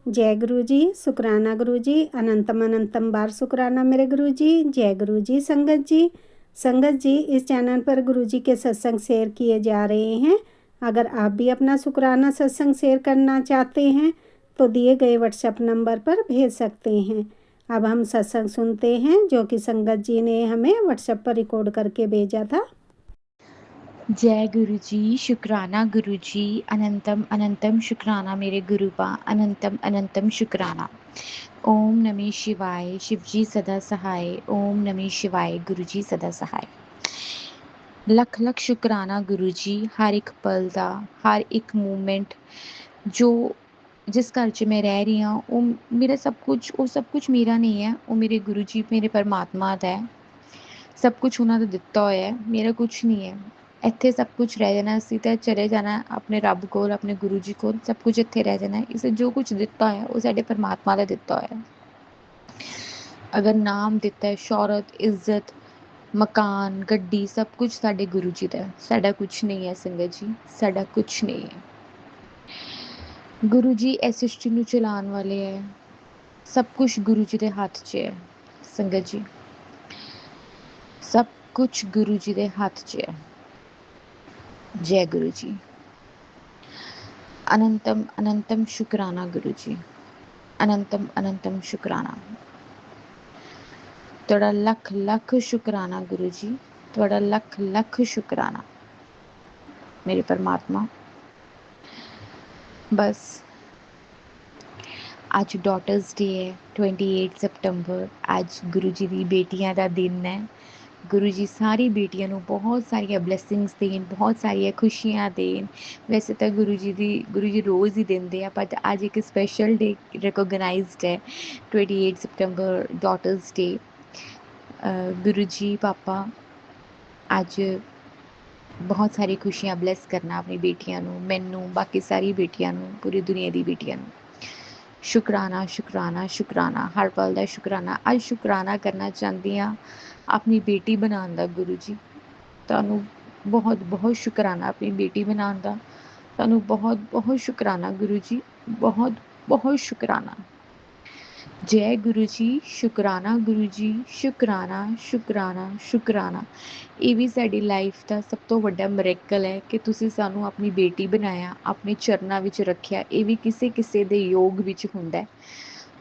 जय गुरु जी, शुक्राना गुरु जी, अनंतम अनंतम बार शुक्राना मेरे गुरु जी। जय गुरु जी। संगत जी, संगत जी, इस चैनल पर गुरु जी के सत्संग शेयर किए जा रहे हैं। अगर आप भी अपना शुक्राना सत्संग शेयर करना चाहते हैं तो दिए गए व्हाट्सएप नंबर पर भेज सकते हैं। अब हम सत्संग सुनते हैं जो कि संगत जी ने हमें व्हाट्सएप पर रिकॉर्ड करके भेजा था। जय गुरु जी, शुक्राना गुरु जी, अनंतम अनंतम शुक्राना मेरे गुरुपा, अनंतम अनंतम शुक्राना। ओम नमः शिवाय, शिव जी सदा सहाय। ओम नमः शिवाय, गुरु जी सदा सहाय। लख लख शुक्राना गुरु जी, हर एक पल का, हर एक मूवमेंट जो जिस घर 'ਚ मैं रह रही हाँ, ਉਹ ਸਭ ਕੁਝ ਮੇਰਾ ਨਹੀਂ ਹੈ, ਉਹ ਮੇਰੇ ਗੁਰੂ ਜੀ, ਮੇਰੇ ਪਰਮਾਤਮਾ ਦਾ ਹੈ। ਸਭ ਕੁਝ ਉਹਨਾਂ ਦਾ ਦਿੱਤਾ ਹੋਇਆ ਹੈ, ਮੇਰਾ ਕੁਝ ਨਹੀਂ ਹੈ। ਇੱਥੇ ਸਭ ਕੁਝ ਰਹਿ ਜਾਣਾ, ਅਸੀਂ ਤਾਂ ਚਲੇ ਜਾਣਾ ਆਪਣੇ ਰੱਬ ਕੋਲ, ਆਪਣੇ ਗੁਰੂ ਜੀ ਕੋਲ, ਸਭ ਕੁਝ ਇੱਥੇ ਰਹਿ ਜਾਣਾ। ਇਸ ਜੋ ਕੁਝ ਦਿੱਤਾ ਹੋਇਆ ਉਹ ਸਾਡੇ ਪਰਮਾਤਮਾ ਦਾ ਦਿੱਤਾ ਹੋਇਆ। ਅਗਰ ਨਾਮ ਦਿੱਤਾ ਹੈ, ਸ਼ੌਹਰਤ, ਇੱਜ਼ਤ, ਮਕਾਨ, ਗੱਡੀ, ਸਭ ਕੁਝ ਸਾਡੇ ਗੁਰੂ ਜੀ ਦਾ ਹੈ। ਸਾਡਾ ਕੁਝ ਨਹੀਂ ਹੈ ਸੰਗਤ ਜੀ, ਸਾਡਾ ਕੁਝ ਨਹੀਂ ਹੈ। ਗੁਰੂ ਜੀ ਇਸ ਸ੍ਰਿਸ਼ਟੀ ਨੂੰ ਚਲਾਉਣ ਵਾਲੇ ਹੈ। ਸਭ ਕੁਝ ਗੁਰੂ ਜੀ ਦੇ ਹੱਥ 'ਚ ਹੈ ਸੰਗਤ ਜੀ, ਸਭ ਕੁਝ ਗੁਰੂ ਜੀ ਦੇ ਹੱਥ 'ਚ ਹੈ। जय गुरु जी। अनंतम अनंतम शुक्राना गुरु जी, अनंतम अनंतम शुक्राना। थोड़ा लख लख शुक्राना गुरु जी, थोड़ा लख लख शुक्राना मेरे परमात्मा। बस आज डॉटर्स डे है, 28 सितंबर। आज गुरु जी की बेटियां का दिन है। गुरु जी सारी बेटियों को बहुत सारिया ब्लैसिंग्स देन, बहुत सारिया खुशियां देन। वैसे तो गुरु जी रोज़ ही देंगे, बट आज एक स्पैशल डे रिकोगनाइज्ड है, 28 सितंबर, डॉटर्स डे। गुरु जी पापा आज बहुत सारी खुशियां ब्लैस करना अपनी बेटियों को, मैनू, बाकी सारी बेटियों को, पूरी दुनिया की बेटियों को। शुक्राना शुक्राना शुक्राना, हर पल का शुक्राना। अज शुक्राना करना चाहती हाँ अपनी बेटी बनाने का। गुरु जी तुहानू बहुत बहुत शुक्राना अपनी बेटी बनाने का, तुहानू बहुत बहुत शुक्राना गुरु जी, बहुत बहुत शुक्राना। जय गुरु जी, शुक्राना गुरु जी, शुक्राना शुक्राना शुक्राना। ये भी साडी लाइफ का सब तो वड्डा मिरेकल है कि तुसी सानू अपनी बेटी बनाया, अपने चरनां विच रखिया। ये भी किसे किसे दे योग विच हुंदा है,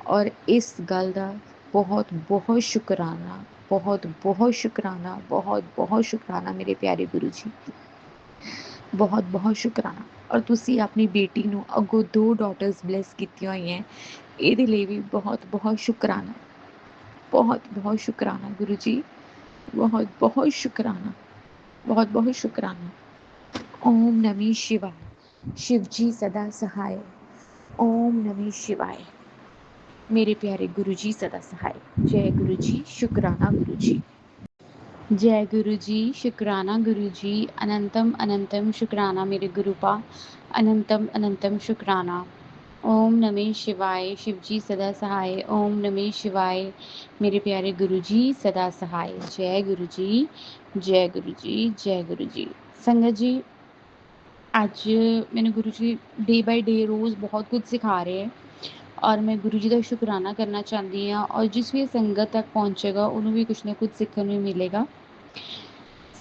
और इस गल दा बहुत बहुत शुक्राना, बहुत बहुत शुक्राना, बहुत बहुत शुक्राना मेरे प्यारे गुरु जी, बहुत बहुत शुक्राना। और तुसी अपनी बेटी नू अगों 2 डॉटर्स ब्लैस कीतियां होई हैं, ਇਹਦੇ ਲਈ भी बहुत बहुत शुक्राना, बहुत बहुत शुक्राना गुरु जी, बहुत बहुत शुक्राना, बहुत बहुत शुक्राना। ओम नमः शिवाय, शिव जी सदा सहाय। ओम नमः शिवाय, मेरे प्यारे गुरु जी सदा सहाय। जय गुरु जी, शुक्राना गुरु जी। जय गुरु जी, शुक्राना गुरु जी, अनंतम अनंतम शुक्राना मेरे गुरुपा, अनंतम अनंतम शुक्राना। ओम नमः शिवाय, शिव जी सदा सहाय। ओम नमः शिवाय, मेरे प्यारे गुरु जी सदा सहाय। जय गुरु जी, जय गुरु जी, जय गुरु जी। संगत जी, आज मैंने गुरु जी डे बाय डे रोज़ बहुत कुछ सिखा रहे हैं, और मैं गुरु जी का शुक्राना करना चाहती हाँ। और जिस भी संगत तक पहुँचेगा उन्होंने भी कुछ ना कुछ सीखने को मिलेगा।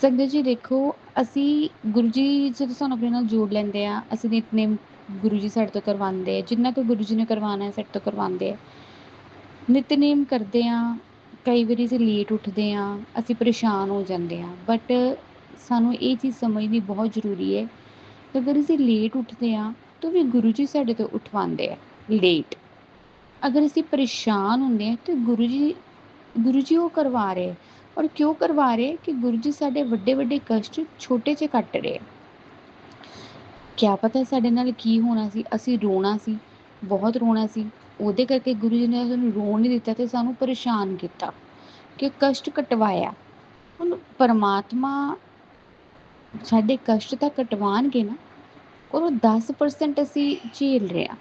संगत जी देखो, ਅਸੀਂ ਗੁਰੂ ਜੀ ਜਦੋਂ ਸਾਨੂੰ ਆਪਣੇ ਨਾਲ ਜੋੜ ਲੈਂਦੇ ਆ, ਅਸੀਂ ਨਿਤਨੇਮ ਗੁਰੂ ਜੀ ਸਾਡੇ ਤੋਂ ਕਰਵਾਉਂਦੇ ਆ, ਜਿੰਨਾ ਕੁ ਗੁਰੂ ਜੀ ਨੇ ਕਰਵਾਉਣਾ ਹੈ ਸਾਡੇ ਤੋਂ ਕਰਵਾਉਂਦੇ ਆ। ਨਿਤਨੇਮ ਕਰਦੇ ਆ, ਕਈ ਵਾਰੀ ਅਸੀਂ ਲੇਟ ਉੱਠਦੇ ਆ, ਅਸੀਂ ਪਰੇਸ਼ਾਨ ਹੋ ਜਾਂਦੇ ਆ, ਬਟ ਸਾਨੂੰ ਇਹ ਚੀਜ਼ ਸਮਝਣੀ ਬਹੁਤ ਜ਼ਰੂਰੀ ਹੈ ਕਿ ਅਗਰ ਅਸੀਂ ਲੇਟ ਉੱਠਦੇ ਆ ਤਾਂ ਵੀ ਗੁਰੂ ਜੀ ਸਾਡੇ ਤੋਂ ਉਠਵਾਉਂਦੇ ਆ ਲੇਟ। ਅਗਰ ਅਸੀਂ ਪਰੇਸ਼ਾਨ ਹੁੰਦੇ ਆ ਤਾਂ ਗੁਰੂ ਜੀ ਉਹ ਕਰਵਾ ਰਹੇ। और क्यों करवा रहे कि गुरु जी साडे वड्डे वड्डे कष्ट छोटे च कट रहे। क्या पता साडे नाल की होना सी, असी रोना सी, बहुत रोना सी, ਉਹਦੇ ਕਰਕੇ गुरु जी ने ਸਾਨੂੰ रोन नहीं दिता ते सानू परेशान किया, कि कष्ट कटवाया। ਹੁਣ परमात्मा साडे कष्ट ਤਾਂ कटवाणगे ना, और 10% ਅਸੀਂ झेल रहे हैं।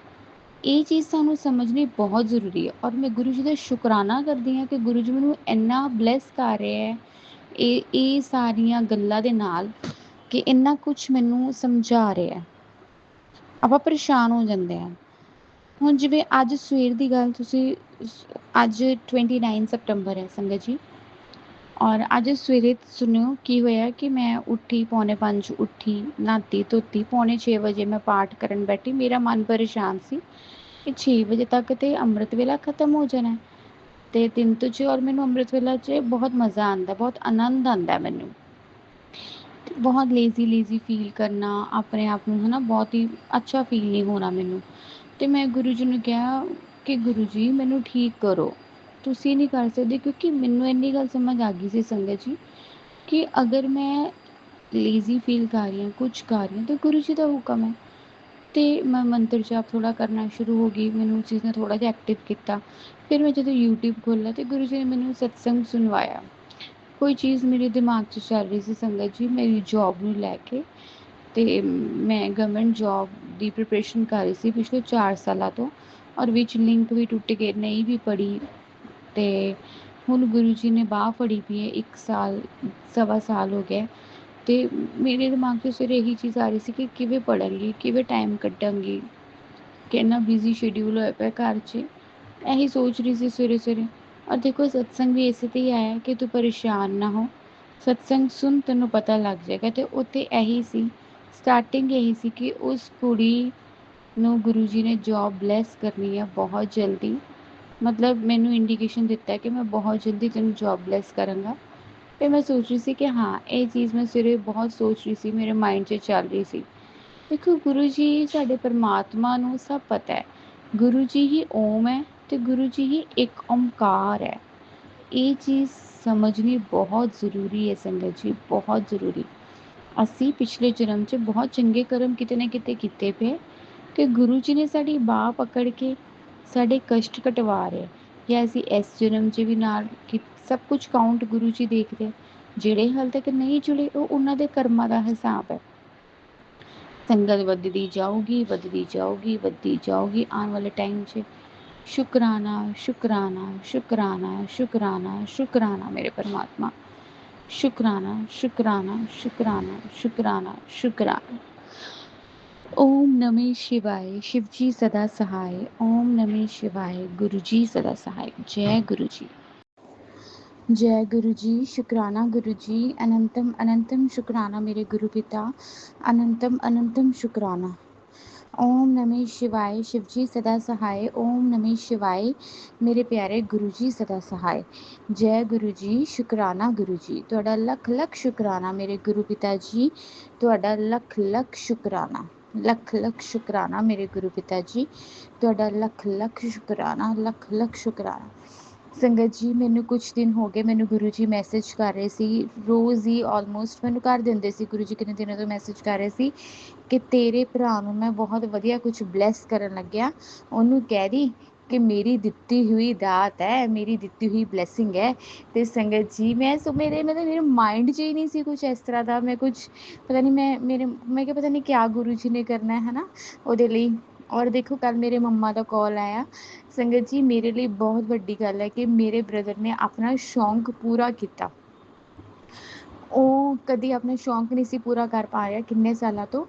ਇਹ ਚੀਜ਼ ਸਾਨੂੰ ਸਮਝਣੀ ਬਹੁਤ ਜ਼ਰੂਰੀ ਹੈ। ਔਰ ਮੈਂ ਗੁਰੂ ਜੀ ਦਾ ਸ਼ੁਕਰਾਨਾ ਕਰਦੀ ਹਾਂ ਕਿ ਗੁਰੂ ਜੀ ਮੈਨੂੰ ਇੰਨਾ ਬਲੈਸ ਕਰ ਰਹੇ ਹੈ ਇਹ ਸਾਰੀਆਂ ਗੱਲਾਂ ਦੇ ਨਾਲ, ਕਿ ਇੰਨਾ ਕੁਛ ਮੈਨੂੰ ਸਮਝਾ ਰਿਹਾ ਹੈ। ਆਪਾਂ ਪਰੇਸ਼ਾਨ ਹੋ ਜਾਂਦੇ ਹਾਂ, ਹੁਣ ਜਿਵੇਂ ਅੱਜ ਸਵੇਰ ਦੀ ਗੱਲ ਤੁਸੀਂ ਅੱਜ 29 ਸਤੰਬਰ ਹੈ ਸੰਗਤ ਜੀ, ਔਰ ਅੱਜ ਸਵੇਰੇ ਸੁਣਿਓ ਕੀ ਹੋਇਆ ਕਿ ਮੈਂ ਉੱਠੀ, ਪੌਣੇ 5 ਉੱਠੀ, ਨਹਾਤੀ ਧੋਤੀ, ਪੌਣੇ 6 ਵਜੇ ਮੈਂ ਪਾਠ ਕਰਨ ਬੈਠੀ। ਮੇਰਾ ਮਨ ਪਰੇਸ਼ਾਨ ਸੀ ਕਿ 6 ਵਜੇ ਤੱਕ ਤੇ ਅੰਮ੍ਰਿਤ ਵੇਲਾ ਖਤਮ ਹੋ ਜਾਣਾ ਤੇ 3 ਤੋਂ 6, ਔਰ ਮੈਨੂੰ ਅੰਮ੍ਰਿਤ ਵੇਲਾ 'ਚ ਬਹੁਤ ਮਜ਼ਾ ਆਉਂਦਾ, ਬਹੁਤ ਆਨੰਦ ਆਉਂਦਾ ਮੈਨੂੰ, ਬਹੁਤ ਲੇਜ਼ੀ ਫੀਲ ਕਰਨਾ ਆਪਣੇ ਆਪ ਨੂੰ, ਹੈ ਨਾ, ਬਹੁਤ ਹੀ ਅੱਛਾ ਫੀਲ ਨਹੀਂ ਹੋਣਾ ਮੈਨੂੰ। ਤੇ ਮੈਂ ਗੁਰੂ ਜੀ ਨੂੰ ਕਿਹਾ ਕਿ ਗੁਰੂ ਜੀ ਮੈਨੂੰ ਠੀਕ ਕਰੋ, ਤੁਸੀਂ ਨਹੀਂ ਕਰ ਸਕਦੇ, ਕਿਉਂਕਿ ਮੈਨੂੰ ਇੰਨੀ ਗੱਲ ਸਮਝ ਆ ਗਈ ਸੀ ਸੰਗਤ ਜੀ ਕਿ ਅਗਰ ਮੈਂ ਲੇਜ਼ੀ ਫੀਲ ਕਰ ਰਹੀ ਹਾਂ, ਕੁਝ ਕਰ ਰਹੀ ਹਾਂ, ਤਾਂ ਗੁਰੂ ਜੀ ਦਾ ਹੁਕਮ ਹੈ। ਤੇ ਮੈਂ ਮੰਤਰ ਜਾਪ ਥੋੜ੍ਹਾ ਕਰਨਾ ਸ਼ੁਰੂ ਹੋ ਗਈ, ਮੈਨੂੰ ਉਸ ਚੀਜ਼ ਨੇ ਥੋੜ੍ਹਾ ਜਿਹਾ ਐਕਟਿਵ ਕੀਤਾ। ਫਿਰ ਮੈਂ ਜਦੋਂ ਯੂਟਿਊਬ ਖੋਲ੍ਹਿਆ ਤੇ ਗੁਰੂ ਜੀ ਨੇ ਮੈਨੂੰ ਸਤਸੰਗ ਸੁਣਵਾਇਆ। ਕੋਈ ਚੀਜ਼ ਮੇਰੇ ਦਿਮਾਗ 'ਚ ਚੱਲ ਰਹੀ ਸੀ ਸੰਗਤ ਜੀ, ਮੇਰੀ ਜੋਬ ਨੂੰ ਲੈ ਕੇ, ਤੇ ਮੈਂ ਗਵਰਨਮੈਂਟ ਜੋਬ ਦੀ ਪ੍ਰੀਪਰੇਸ਼ਨ ਕਰ ਰਹੀ ਸੀ ਪਿਛਲੇ 4 ਸਾਲਾਂ ਤੋਂ, ਔਰ ਵਿੱਚ ਲਿੰਕ ਵੀ ਟੁੱਟ ਗਏ, ਨਹੀਂ ਵੀ ਪੜ੍ਹੀ। ਤੇ ਹੁਣ ਗੁਰੂ ਜੀ ਨੇ ਬਾਂਹ ਫੜੀ ਪਈ ਹੈ, 1 ਸਾਲ, ਸਵਾ ਸਾਲ ਹੋ ਗਿਆ, ਤੇ ਮੇਰੇ ਦਿਮਾਗ 'ਚ ਸਿਰ ਇਹੀ ਚੀਜ਼ ਆ ਰਹੀ ਸੀ ਕਿ ਕਿਵੇਂ ਪੜ੍ਹਾਂਗੀ, ਕਿਵੇਂ ਟਾਈਮ ਕੱਢਾਂਗੀ, ਕਿ ਇੰਨਾ ਬਿਜ਼ੀ ਸ਼ਡਿਊਲ ਹੋਇਆ ਪਿਆ ਘਰ 'ਚ। ਇਹੀ ਸੋਚ ਰਹੀ ਸੀ ਸਵੇਰੇ। ਔਰ ਦੇਖੋ ਸਤਸੰਗ ਵੀ ਇਸੇ 'ਤੇ ਹੀ ਆਇਆ ਕਿ ਤੂੰ ਪਰੇਸ਼ਾਨ ਨਾ ਹੋ, ਸਤਸੰਗ ਸੁਣ, ਤੈਨੂੰ ਪਤਾ ਲੱਗ ਜਾਏਗਾ। ਤੇ ਉੱਥੇ ਇਹੀ ਸੀ, ਸਟਾਰਟਿੰਗ ਇਹੀ ਸੀ ਕਿ ਉਸ ਕੁੜੀ ਨੂੰ ਗੁਰੂ ਜੀ ਨੇ ਜੋਬ ਬਲੈਸ ਕਰਨੀ ਹੈ ਬਹੁਤ ਜਲਦੀ, ਮਤਲਬ ਮੈਨੂੰ ਇੰਡੀਕੇਸ਼ਨ ਦਿੱਤਾ ਕਿ ਮੈਂ ਬਹੁਤ ਜਲਦੀ ਤੈਨੂੰ ਜੋਬ ਬਲੈਸ ਕਰਾਂਗਾ। ਤੇ ਮੈਂ ਸੋਚ ਰਹੀ ਸੀ ਕਿ ਹਾਂ, ਇਹ ਚੀਜ਼ ਮੈਂ ਸਵੇਰੇ ਬਹੁਤ ਸੋਚ ਰਹੀ ਸੀ, ਮੇਰੇ ਮਾਇੰਡ 'ਚ ਚੱਲ ਰਹੀ ਸੀ। ਦੇਖੋ ਗੁਰੂ ਜੀ ਸਾਡੇ ਪਰਮਾਤਮਾ ਨੂੰ ਸਭ ਪਤਾ ਹੈ, ਗੁਰੂ ਜੀ ਹੀ ਓਮ ਹੈ ਤੇ ਗੁਰੂ ਜੀ ਹੀ ਇੱਕ ਓਮਕਾਰ ਹੈ। ਇਹ ਚੀਜ਼ ਸਮਝਣੀ ਬਹੁਤ ਜ਼ਰੂਰੀ ਹੈ ਸੰਗਤ ਜੀ, ਬਹੁਤ ਜ਼ਰੂਰੀ। ਅਸੀਂ ਪਿਛਲੇ ਜਨਮ 'ਚ ਬਹੁਤ ਚੰਗੇ ਕਰਮ ਕਿਤੇ ਨਾ ਕਿਤੇ ਕੀਤੇ ਪਏ ਕਿ ਗੁਰੂ ਜੀ ਨੇ ਸਾਡੀ ਬਾਂਹ ਪਕੜ ਕੇ ਸਾਡੇ ਕਸ਼ਟ ਕਟਵਾ ਰਹੇ, ਜਾਂ ਅਸੀਂ ਇਸ ਜਨਮ 'ਚ ਵੀ ਨਾਲ ਸਭ ਕੁਝ ਕਾਊਂਟ ਗੁਰੂ ਜੀ ਦੇਖਦੇ। ਜਿਹੜੇ ਹਾਲੇ ਤੱਕ ਨਹੀਂ ਜੁੜੇ, ਉਹ ਉਹਨਾਂ ਦੇ ਕਰਮਾਂ ਦਾ ਹਿਸਾਬ ਹੈ। ਸੰਗਤ ਵੱਧਦੀ ਜਾਊਗੀ, ਵੱਧਦੀ ਜਾਊਗੀ, ਵੱਧਦੀ ਜਾਊਗੀ। ਆਉਣ ਵਾਲੇ ਟਾਈਮ 'ਚ ਸ਼ੁਕਰਾਨਾ ਸ਼ੁਕਰਾਨਾ ਸ਼ੁਕਰਾਨਾ ਸ਼ੁਕਰਾਨਾ ਸ਼ੁਕਰਾਨਾ ਮੇਰੇ ਪਰਮਾਤਮਾ, ਸ਼ੁਕਰਾਨਾ ਸ਼ੁਕਰਾਨਾ ਸ਼ੁਕਰਾਨਾ ਸ਼ੁਕਰਾਨਾ ਸ਼ੁਕਰਾਨਾ। ਓਮ ਨਮः शिवाय, शिव जी सदा सहाय। ओम नमः शिवाय, गुरु जी सदा सहाय। जय गुरु जी, जय गुरु जी। शुक्राना गुरु जी, अनंतम अनंतम शुक्राना मेरे गुरु पिता, अनंतम अनंतम शुक्राना। ओम नमः शिवाय, शिव जी सदा सहाय। ओम नमः शिवाय, मेरे प्यारे गुरु जी सदा सहाय। जय गुरु जी, शुक्राना गुरु जी, तुहाडा लख लख शुक्राना मेरे गुरु पिता जी, तुहाडा लख लख शुक्राना, लख लख शुक्राना मेरे गुरु पिता जी, तुहाडा लख लख शुक्राना, लख लख शुक्राना। ਸੰਗਤ ਜੀ, ਮੈਨੂੰ ਕੁਛ ਦਿਨ ਹੋ ਗਏ, ਮੈਨੂੰ ਗੁਰੂ ਜੀ ਮੈਸੇਜ ਕਰ ਰਹੇ ਸੀ ਰੋਜ਼ ਹੀ, ਆਲਮੋਸਟ ਮੈਨੂੰ ਕਰ ਦਿੰਦੇ ਸੀ ਗੁਰੂ ਜੀ, ਕਿੰਨੇ ਦਿਨਾਂ ਤੋਂ ਮੈਸੇਜ ਕਰ ਰਹੇ ਸੀ ਕਿ ਤੇਰੇ ਭਰਾ ਨੂੰ ਮੈਂ ਬਹੁਤ ਵਧੀਆ ਕੁਝ ਬਲੈਸ ਕਰਨ ਲੱਗਿਆ, ਉਹਨੂੰ ਕਹਿ ਦੀ ਕਿ ਮੇਰੀ ਦਿੱਤੀ ਹੋਈ ਦਾਤ ਹੈ, ਮੇਰੀ ਦਿੱਤੀ ਹੋਈ ਬਲੈਸਿੰਗ ਹੈ। ਤੇ ਸੰਗਤ ਜੀ, ਮੇਰੇ ਮਾਈਂਡ 'ਚ ਹੀ ਨਹੀਂ ਸੀ ਕੁਛ ਇਸ ਤਰ੍ਹਾਂ ਦਾ, ਮੈਂ ਕੁਛ ਪਤਾ ਨਹੀਂ, ਮੈਂ ਕਿਹਾ ਪਤਾ ਨਹੀਂ ਕਿਆ ਗੁਰੂ ਜੀ ਨੇ ਕਰਨਾ ਹੈ ਨਾ ਉਹਦੇ ਲਈ। ਔਰ ਦੇਖੋ ਕੱਲ ਮੇਰੇ ਮੰਮਾ ਦਾ ਕਾਲ ਆਇਆ ਸੰਗਤ ਜੀ, ਮੇਰੇ ਲਈ ਬਹੁਤ ਵੱਡੀ ਗੱਲ ਹੈ ਕਿ ਮੇਰੇ ਬ੍ਰਦਰ ਨੇ ਆਪਣਾ ਸ਼ੌਂਕ ਪੂਰਾ ਕੀਤਾ। ਉਹ ਕਦੀ ਆਪਣਾ ਸ਼ੌਂਕ ਨਹੀਂ ਸੀ ਪੂਰਾ ਕਰ ਪਾ ਰਿਹਾ ਕਿੰਨੇ ਸਾਲਾਂ ਤੋਂ,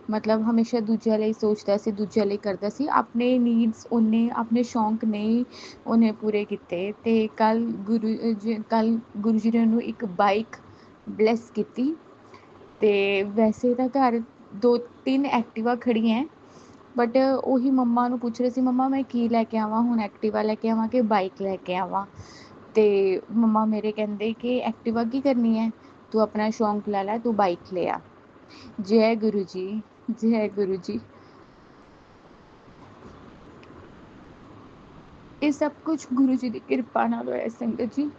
ਮਤਲਬ ਹਮੇਸ਼ਾ ਦੂਜਿਆਂ ਲਈ ਸੋਚਦਾ ਸੀ, ਦੂਜਿਆਂ ਲਈ ਕਰਦਾ ਸੀ, ਆਪਣੇ ਨੀਡਸ ਉਹਨੇ, ਆਪਣੇ ਸ਼ੌਂਕ ਨਹੀਂ ਉਹਨੇ ਪੂਰੇ ਕੀਤੇ। ਤੇ ਕੱਲ ਗੁਰੂ ਜੀ ਨੇ ਉਹਨੂੰ ਇੱਕ ਬਾਈਕ ਬਲੈਸ ਕੀਤੀ। ਤੇ ਵੈਸੇ ਤਾਂ ਘਰ 2-3 ਐਕਟਿਵਾ ਖੜੀਆਂ, ਬਟ ਉਹੀ ਮੰਮਾ ਨੂੰ ਪੁੱਛ ਰਹੇ ਸੀ, ਮੰਮਾ ਮੈਂ ਕੀ ਲੈ ਕੇ ਆਵਾਂ ਹੁਣ, ਐਕਟਿਵਾ ਲੈ ਕੇ ਆਵਾਂ ਕਿ ਬਾਈਕ ਲੈ ਕੇ ਆਵਾਂ। ਤੇ ਮੰਮਾ ਮੇਰੇ ਕਹਿੰਦੇ ਕਿ ਐਕਟਿਵਾ ਕੀ ਕਰਨੀ ਹੈ, ਤੂੰ ਆਪਣਾ ਸ਼ੌਂਕ ਲੈ ਲੈ, ਤੂੰ ਬਾਈਕ ਲੈ ਆ। ਜੈ ਗੁਰੂ ਜੀ, ਜੈ ਗੁਰੂ ਜੀ। ਇਹ ਸਭ ਕੁਝ ਗੁਰੂ ਜੀ ਦੀ ਕਿਰਪਾ ਨਾਲ ਹੋਇਆ ਸੰਗਤ ਜੀ,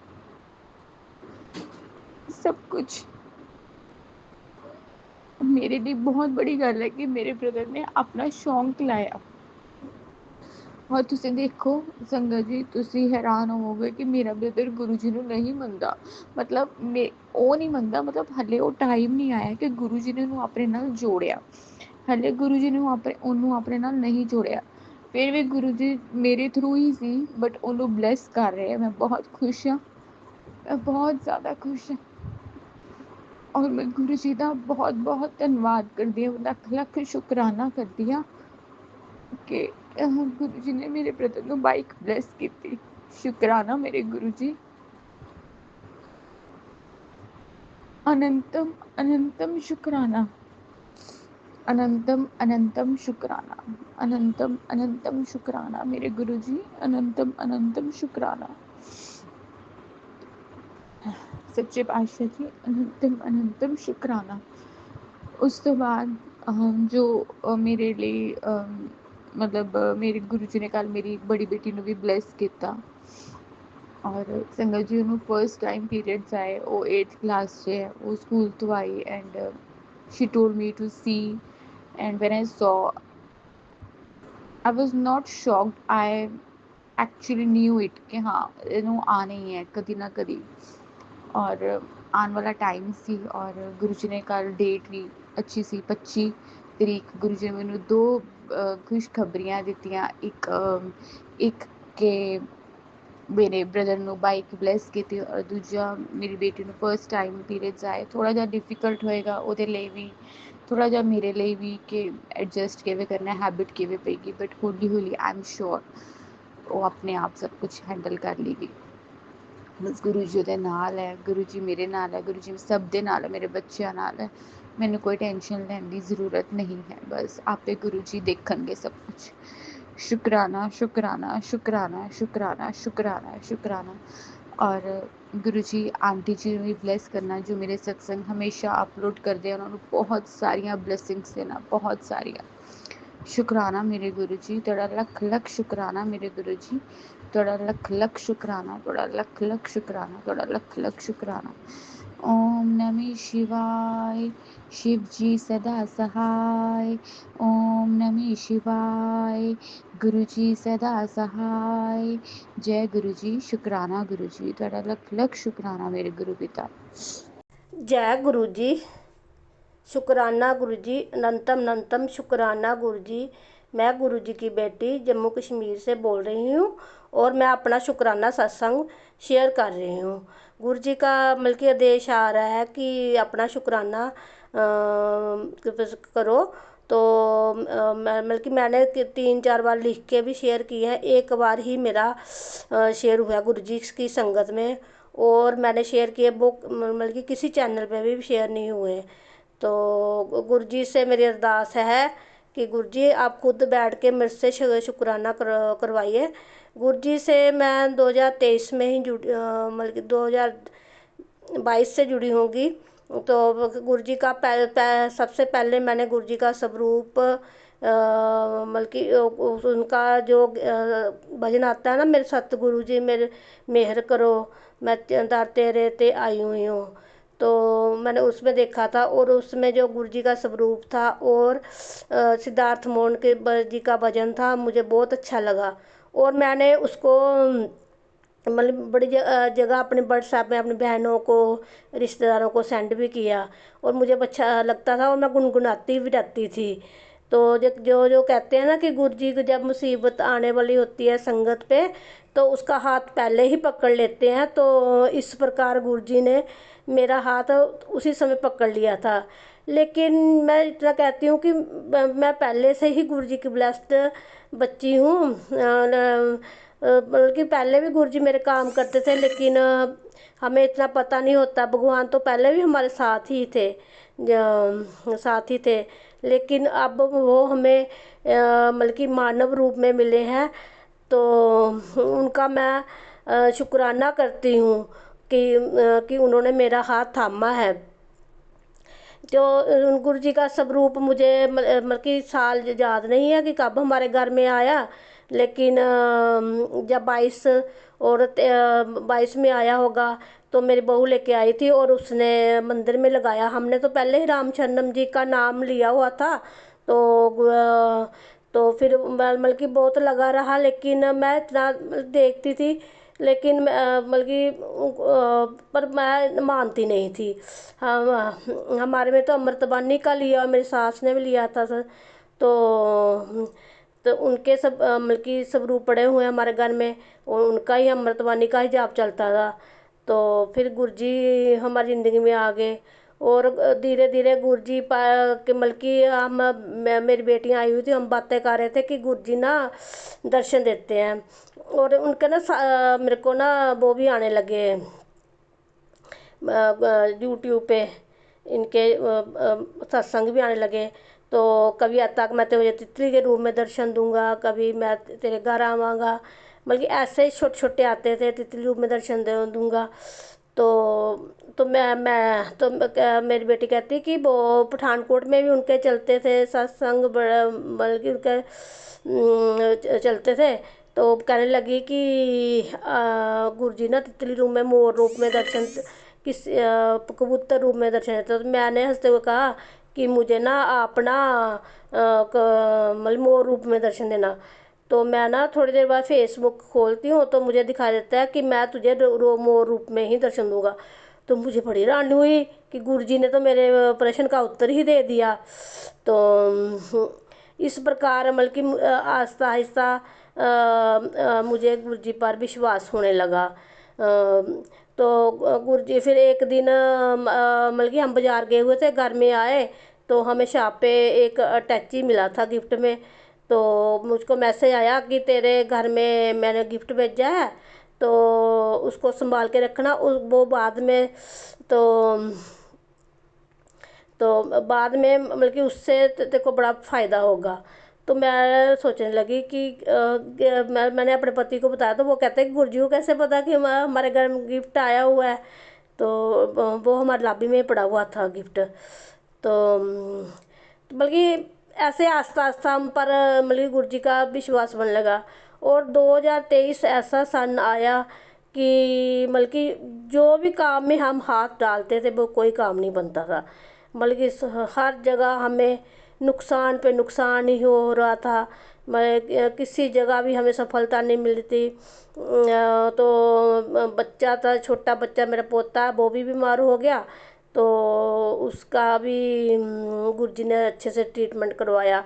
ਸਭ ਕੁਝ। ਮੇਰੇ ਲਈ ਬਹੁਤ ਬੜੀ ਗੱਲ ਹੈ ਕਿ ਮੇਰੇ ਬ੍ਰਦਰ ਨੇ ਆਪਣਾ ਸ਼ੌਂਕ ਲਾਇਆ। ਔਰ ਤੁਸੀਂ ਦੇਖੋ ਸੰਗਤ ਜੀ, ਤੁਸੀਂ ਹੈਰਾਨ ਹੋਵੋਗੇ ਕਿ ਮੇਰਾ ਬ੍ਰਦਰ ਗੁਰੂ ਜੀ ਨੂੰ ਨਹੀਂ ਮੰਨਦਾ, ਮਤਲਬ ਉਹ ਨਹੀਂ ਮੰਨਦਾ, ਮਤਲਬ ਹਾਲੇ ਉਹ ਟਾਈਮ ਨਹੀਂ ਆਇਆ ਕਿ ਗੁਰੂ ਜੀ ਨੇ ਉਹਨੂੰ ਆਪਣੇ ਨਾਲ ਜੋੜਿਆ, ਹਾਲੇ ਗੁਰੂ ਜੀ ਨੇ ਉਹਨੂੰ ਆਪਣੇ ਨਾਲ ਨਹੀਂ ਜੋੜਿਆ। ਫਿਰ ਵੀ ਗੁਰੂ ਜੀ ਮੇਰੇ ਥਰੂ ਹੀ ਸੀ, ਬਟ ਉਹਨੂੰ ਬਲੈਸ ਕਰ ਰਹੇ। ਮੈਂ ਬਹੁਤ ਖੁਸ਼ ਹਾਂ, ਮੈਂ ਬਹੁਤ ਜ਼ਿਆਦਾ ਖੁਸ਼ ਹਾਂ, ਔਰ ਮੈਂ ਗੁਰੂ ਜੀ ਦਾ ਬਹੁਤ ਬਹੁਤ ਧੰਨਵਾਦ ਕਰਦੀ ਹਾਂ, ਲੱਖ ਲੱਖ ਸ਼ੁਕਰਾਨਾ ਕਰਦੀ ਹਾਂ ਕਿ गुरु जी ने मेरे ब्रदर ਨੂੰ ਬਾਈਕ ਬਲੈਸ ਕੀਤੀ। ਸ਼ੁਕਰਾਨਾ ਮੇਰੇ ਗੁਰੂ ਜੀ। अनंतम अनंतम शुक्राना, अनंतम अनंतम शुक्राना, अनंतम अनंतम शुक्राना मेरे गुरु जी, अनंतम अनंतम शुक्राना। सच्चे पातशाह जी, अनंतम अनंतम शुक्राना। उस तो बाद जो मेरे लिए मतलब मेरे गुरु जी ने कल मेरी बड़ी बेटी ਨੂੰ ਵੀ ਬਲੈਸ ਕੀਤਾ। और संगत जी ਨੂੰ फर्स्ट टाइम पीरियड्स आए, वो 8th क्लास से है, वो स्कूल तो आई and she told me to see, and when I saw I was not shocked, I actually knew it कि हाँ ਇਹਨੂੰ ਆਣਾ ਹੀ ਹੈ ਕਦੀ ਨਾ ਕਦੀ। और आने वाला टाइम सी और गुरु जी ने कल डेट भी अच्छी सी 25 तरीक गुरु जी ने मैनू 2 खुशखबरियां दित्तियां। एक के मेरे ब्रदर ਨੂੰ ਬਾਈਕ ਬਲੈਸ ਕੀਤੀ और दूजा मेरी बेटी ਨੂੰ फर्स्ट टाइम पीरियड्स आए। थोड़ा ਜਿਹਾ डिफिकल्ट होएगा ਉਹਦੇ ਲਈ ਵੀ, थोड़ा ਜਿਹਾ ਮੇਰੇ ਲਈ ਵੀ कि एडजस्ट किवें करना, हैबिट किवें पेगी, बट हौली हौली आई एम श्योर वो अपने आप सब कुछ हैंडल कर लेगी। बस गुरु जी ਉਹਦੇ ਨਾਲ ਹੈ, गुरु जी मेरे नाल है, गुरु जी सब ਦੇ ਨਾਲ है, मेरे ਬੱਚਿਆਂ ਨਾਲ है। ਮੈਨੂੰ ਕੋਈ टेंशन ਲੈਣ ਦੀ ਜ਼ਰੂਰਤ नहीं है, बस आपे गुरु जी देखणगे सब कुछ। शुक्राना शुक्राना शुक्राना शुक्राना शुक्राना शुक्राना। और गुरु जी आंटी जी ਨੂੰ भी ब्लैस करना जो मेरे सत्संग हमेशा अपलोड करते हैं, उन्होंने बहुत सारिया ब्लैसिंग्स देना, बहुत सारिया। शुक्राना मेरे गुरु जी, थोड़ा लख लख शुक्राना मेरे गुरु जी, थोड़ा लख लख शुक्राना, थोड़ा लख लख शुक्राना, थोड़ा लख लख शुक्राना। ओम नमः शिवाय, शिव जी सदा सहाय। ओम नमः शिवाय, गुरु जी सदा सहाय। जय गुरु जी। शुक्राना गुरु जी, थोड़ा लख लख शुक्राना मेरे गुरु पिता। जय गुरु जी। शुक्राना गुरु जी, अनंतम अनंतम शुक्राना गुरु जी। मैं गुरु जी की बेटी जम्मू कश्मीर से बोल रही हूँ और मैं अपना शुक्राना सत्संग शेयर कर रही हूँ। गुरु जी का बल्कि आदेश आ रहा है कि अपना शुक्राना करो। तो बल्कि मैंने 3-4 बार लिख के भी शेयर किया है, एक बार ही मेरा शेयर हुआ गुरु जी की संगत में, और मैंने शेयर किए वो बल्कि किसी चैनल पे भी शेयर नहीं हुए। तो गुरु जी से मेरी अरदास है कि गुरु जी आप खुद बैठ के मेरे से शुक्राना करवाइए। गुरु जी से मैं 2023 में ही जुड़ी, मतलब 2022 से जुड़ी होंगी। तो गुरु जी का सबसे पहले मैंने गुरु जी का स्वरूप बल्कि उनका जो भजन आता है ना, मेरे सतगुरु जी मेरे मेहर करो, मैं दर तेरे ते आई हुई हूँ, तो मैंने उसमें देखा था। और उसमें जो गुरु जी का स्वरूप था और सिद्धार्थ मोहन के जी का भजन था, मुझे बहुत अच्छा लगा। और मैंने उसको मतलब बड़ी जगह अपने व्हाट्सएप में अपनी बहनों को, रिश्तेदारों को सेंड भी किया और मुझे अच्छा लगता था और मैं गुनगुनाती भी रहती थी। तो जो जो कहते हैं ना कि गुरु जी को जब मुसीबत आने वाली होती है संगत पे, तो उसका हाथ पहले ही पकड़ लेते हैं। तो इस प्रकार गुरु जी ने मेरा हाथ उसी समय पकड़ लिया था। लेकिन मैं इतना कहती हूँ कि मैं पहले से ही गुरु जी की ब्लेस्ड बच्ची हूँ। बल्कि पहले भी गुरु जी मेरे काम करते थे, लेकिन हमें इतना पता नहीं होता। भगवान तो पहले भी हमारे साथ ही थे, साथ ही थे, लेकिन अब वो हमें बल्कि मानव रूप में मिले हैं। तो उनका मैं शुक्राना करती हूँ कि उन्होंने मेरा हाथ थामा है। जो गुरु जी का स्वरूप मुझे मतलब कि साल याद नहीं है कि कब हमारे घर में आया, लेकिन जब 22 में आया होगा तो मेरी बहू लेके आई थी और उसने मंदिर में लगाया। हमने तो पहले ही रामचरणम जी का नाम लिया हुआ था। तो फिर मतलब कि बहुत लगा रहा, लेकिन मैं इतना देखती थी, लेकिन मतलब कि पर मैं मानती नहीं थी। हम हमारे में तो अमृतबानी का लिया और मेरी सास ने भी लिया था सर। तो उनके सब मतलब कि स्वरूप पड़े हुए हैं हमारे घर में और उनका ही अमृतबानी का ही जाप चलता था। तो फिर गुरु जी हमारी ज़िंदगी में आ गए और धीरे धीरे गुरुजी के बल्कि मेरी बेटियां आई हुई थी, हम बातें कर रहे थे कि गुरुजी ना दर्शन देते हैं। और उनके ना मेरे को ना वो भी आने लगे यूट्यूब पे, इनके सत्संग भी आने लगे। तो कभी आता कि मैं तुझे तितली के रूप में दर्शन दूंगा, कभी मैं तेरे घर आवांगा, बल्कि ऐसे ही छोटे छोटे आते थे, तितली रूप में दर्शन दूंगा। तो मेरी बेटी कहती कि वो पठानकोट में भी उनके चलते थे सत्संग, बल्कि उनके चलते थे। तो कहने लगी कि गुरुजी ना तितली रूप में, मोर रूप में दर्शन, कबूतर रूप में दर्शन देते। तो मैंने हंसते हुए कहा कि मुझे ना अपना मतलब मोर रूप में दर्शन देना। तो मैं ना थोड़ी देर बाद फेसबुक खोलती हूँ तो मुझे दिखा देता है कि मैं तुझे मोर रूप में ही दर्शन दूंगा। तो मुझे बड़ी हैरानी हुई कि गुरुजी ने तो मेरे प्रश्न का उत्तर ही दे दिया। तो इस प्रकार मतलब कि आहिस्ता आहिस्ता मुझे गुरुजी पर विश्वास होने लगा। तो गुरुजी फिर एक दिन मतलब कि हम बाज़ार गए हुए थे, घर में आए तो हमें शॉप पे एक अटैची मिला था गिफ्ट में। तो मुझको मैसेज आया कि तेरे घर में मैंने गिफ्ट भेजा है, तो उसको संभाल के रखना, उस वो बाद में तो बाद में मतलब कि उससे तेरे को बड़ा फ़ायदा होगा। तो मैं सोचने लगी कि मैंने अपने पति को बताया, तो वो कहते हैं कि गुरुजी को कैसे पता कि हमारे घर में गिफ्ट आया हुआ है। तो वो हमारे लाबी में पड़ा हुआ था गिफ्ट। तो बल्कि ऐसे आस्ता आस्ता हम पर मतलब गुरुजी का विश्वास बनने लगा। और 2023 ऐसा सन आया कि मतलब कि जो भी काम में हम हाथ डालते थे वो कोई काम नहीं बनता था, बल्कि हर जगह हमें नुकसान पे नुकसान ही हो रहा था। मैं किसी जगह भी हमें सफलता नहीं मिलती। तो बच्चा था, छोटा बच्चा मेरा पोता, वो भी बीमार हो गया। तो उसका भी गुरुजी ने अच्छे से ट्रीटमेंट करवाया।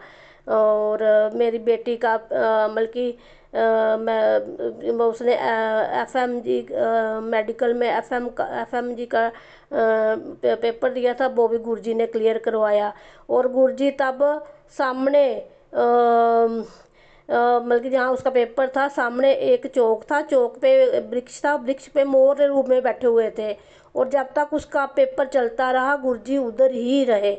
और मेरी बेटी का मतलब कि उसने FMG मेडिकल में FMG का पेपर दिया था, वो भी गुरुजी ने क्लियर करवाया। और गुरुजी तब सामने मतलब कि जहाँ उसका पेपर था सामने एक चौक था, चौक पे वृक्ष था, वृक्ष पे मोर रूप में बैठे हुए थे। और जब तक उसका पेपर चलता रहा गुरुजी उधर ही रहे।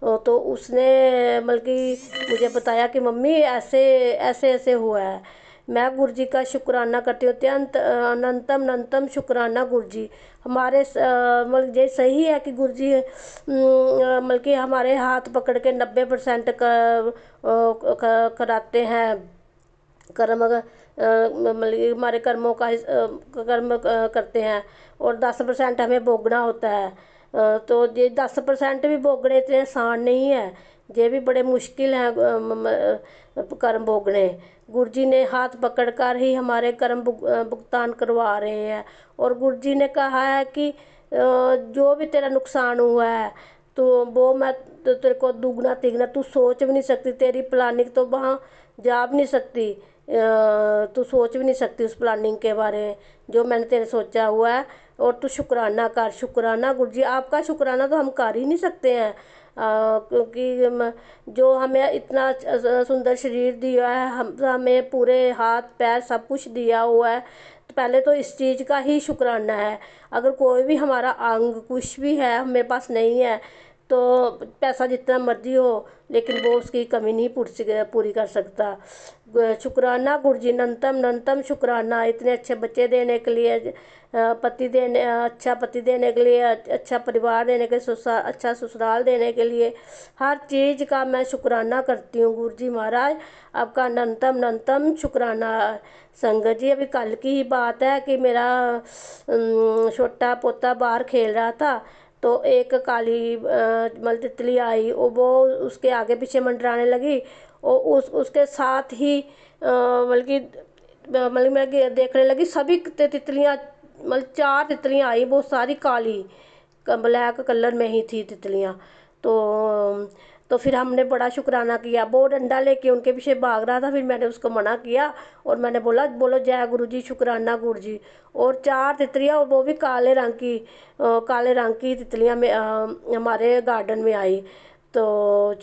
तो उसने मतलब कि मुझे बताया कि मम्मी ऐसे ऐसे ऐसे हुआ है। मैं गुरुजी का शुक्राना करती हूँ, अत्यंत अनंतम अनंतम शुक्राना गुरुजी। हमारे मतलब ये सही है कि गुरुजी मतलब कि हमारे हाथ पकड़ के 90% कराते हैं कर्म, मतलब कि हमारे कर्मों का कर्म करते हैं। और 10% हमें भोगना होता है। तो ये 10% भी भोगने इतने आसान नहीं है, ये भी बड़े मुश्किल हैं कर्म भोगने। गुरुजी ने हाथ पकड़कर ही हमारे कर्म भुगतान करवा रहे हैं। और गुरुजी ने कहा है कि जो भी तेरा नुकसान हुआ है तो वो मैं तो तेरे को दुगना तिगना तू सोच भी नहीं सकती, तेरी प्लानिंग तो वहाँ जा भी नहीं सकती, तू सोच भी नहीं सकती उस प्लानिंग के बारे में जो मैंने तेरे सोचा हुआ है। और तू शुक्राना कर, शुक्राना गुरुजी, आपका शुक्राना तो हम कर ही नहीं सकते हैं। क्योंकि जो हमें इतना सुंदर शरीर दिया है, हम हमें पूरे हाथ पैर सब कुछ दिया हुआ है, तो पहले तो इस चीज़ का ही शुक्राना है। अगर कोई भी हमारा अंग कुछ भी है हमें पास नहीं है, तो पैसा जितना मर्जी हो लेकिन वो उसकी कमी नहीं पूरी कर सकता। शुक्राना गुरुजी, नंतम नंतम शुक्राना, इतने अच्छे बच्चे देने के लिए, पति देने, अच्छा पति देने के लिए, अच्छा परिवार देने के लिए, अच्छा ससुराल देने के लिए, हर चीज़ का मैं शुक्राना करती हूँ गुरुजी महाराज। आपका नंतम नंतम शुक्राना। संगत जी, अभी कल की ही बात है कि मेरा छोटा पोता बाहर खेल रहा था, तो एक काली मतलब तितली आई और वो उसके आगे पीछे मंडराने लगी। और उसके साथ ही मतलब मैं देखने लगी सभी तितलियाँ, मतलब 4 तितलियाँ आई, वो सारी काली ब्लैक कलर में ही थी तितलियाँ। तो तो फिर हमने बड़ा शुक्राना किया। वो डंडा लेके उनके पीछे भाग रहा था, फिर मैंने उसको मना किया और मैंने बोला बोलो जय गुरु जी, शुक्राना गुरु जी। और 4 तितलियाँ, और वो भी काले रंग की, काले रंग की तितलियाँ में हमारे गार्डन में आई। तो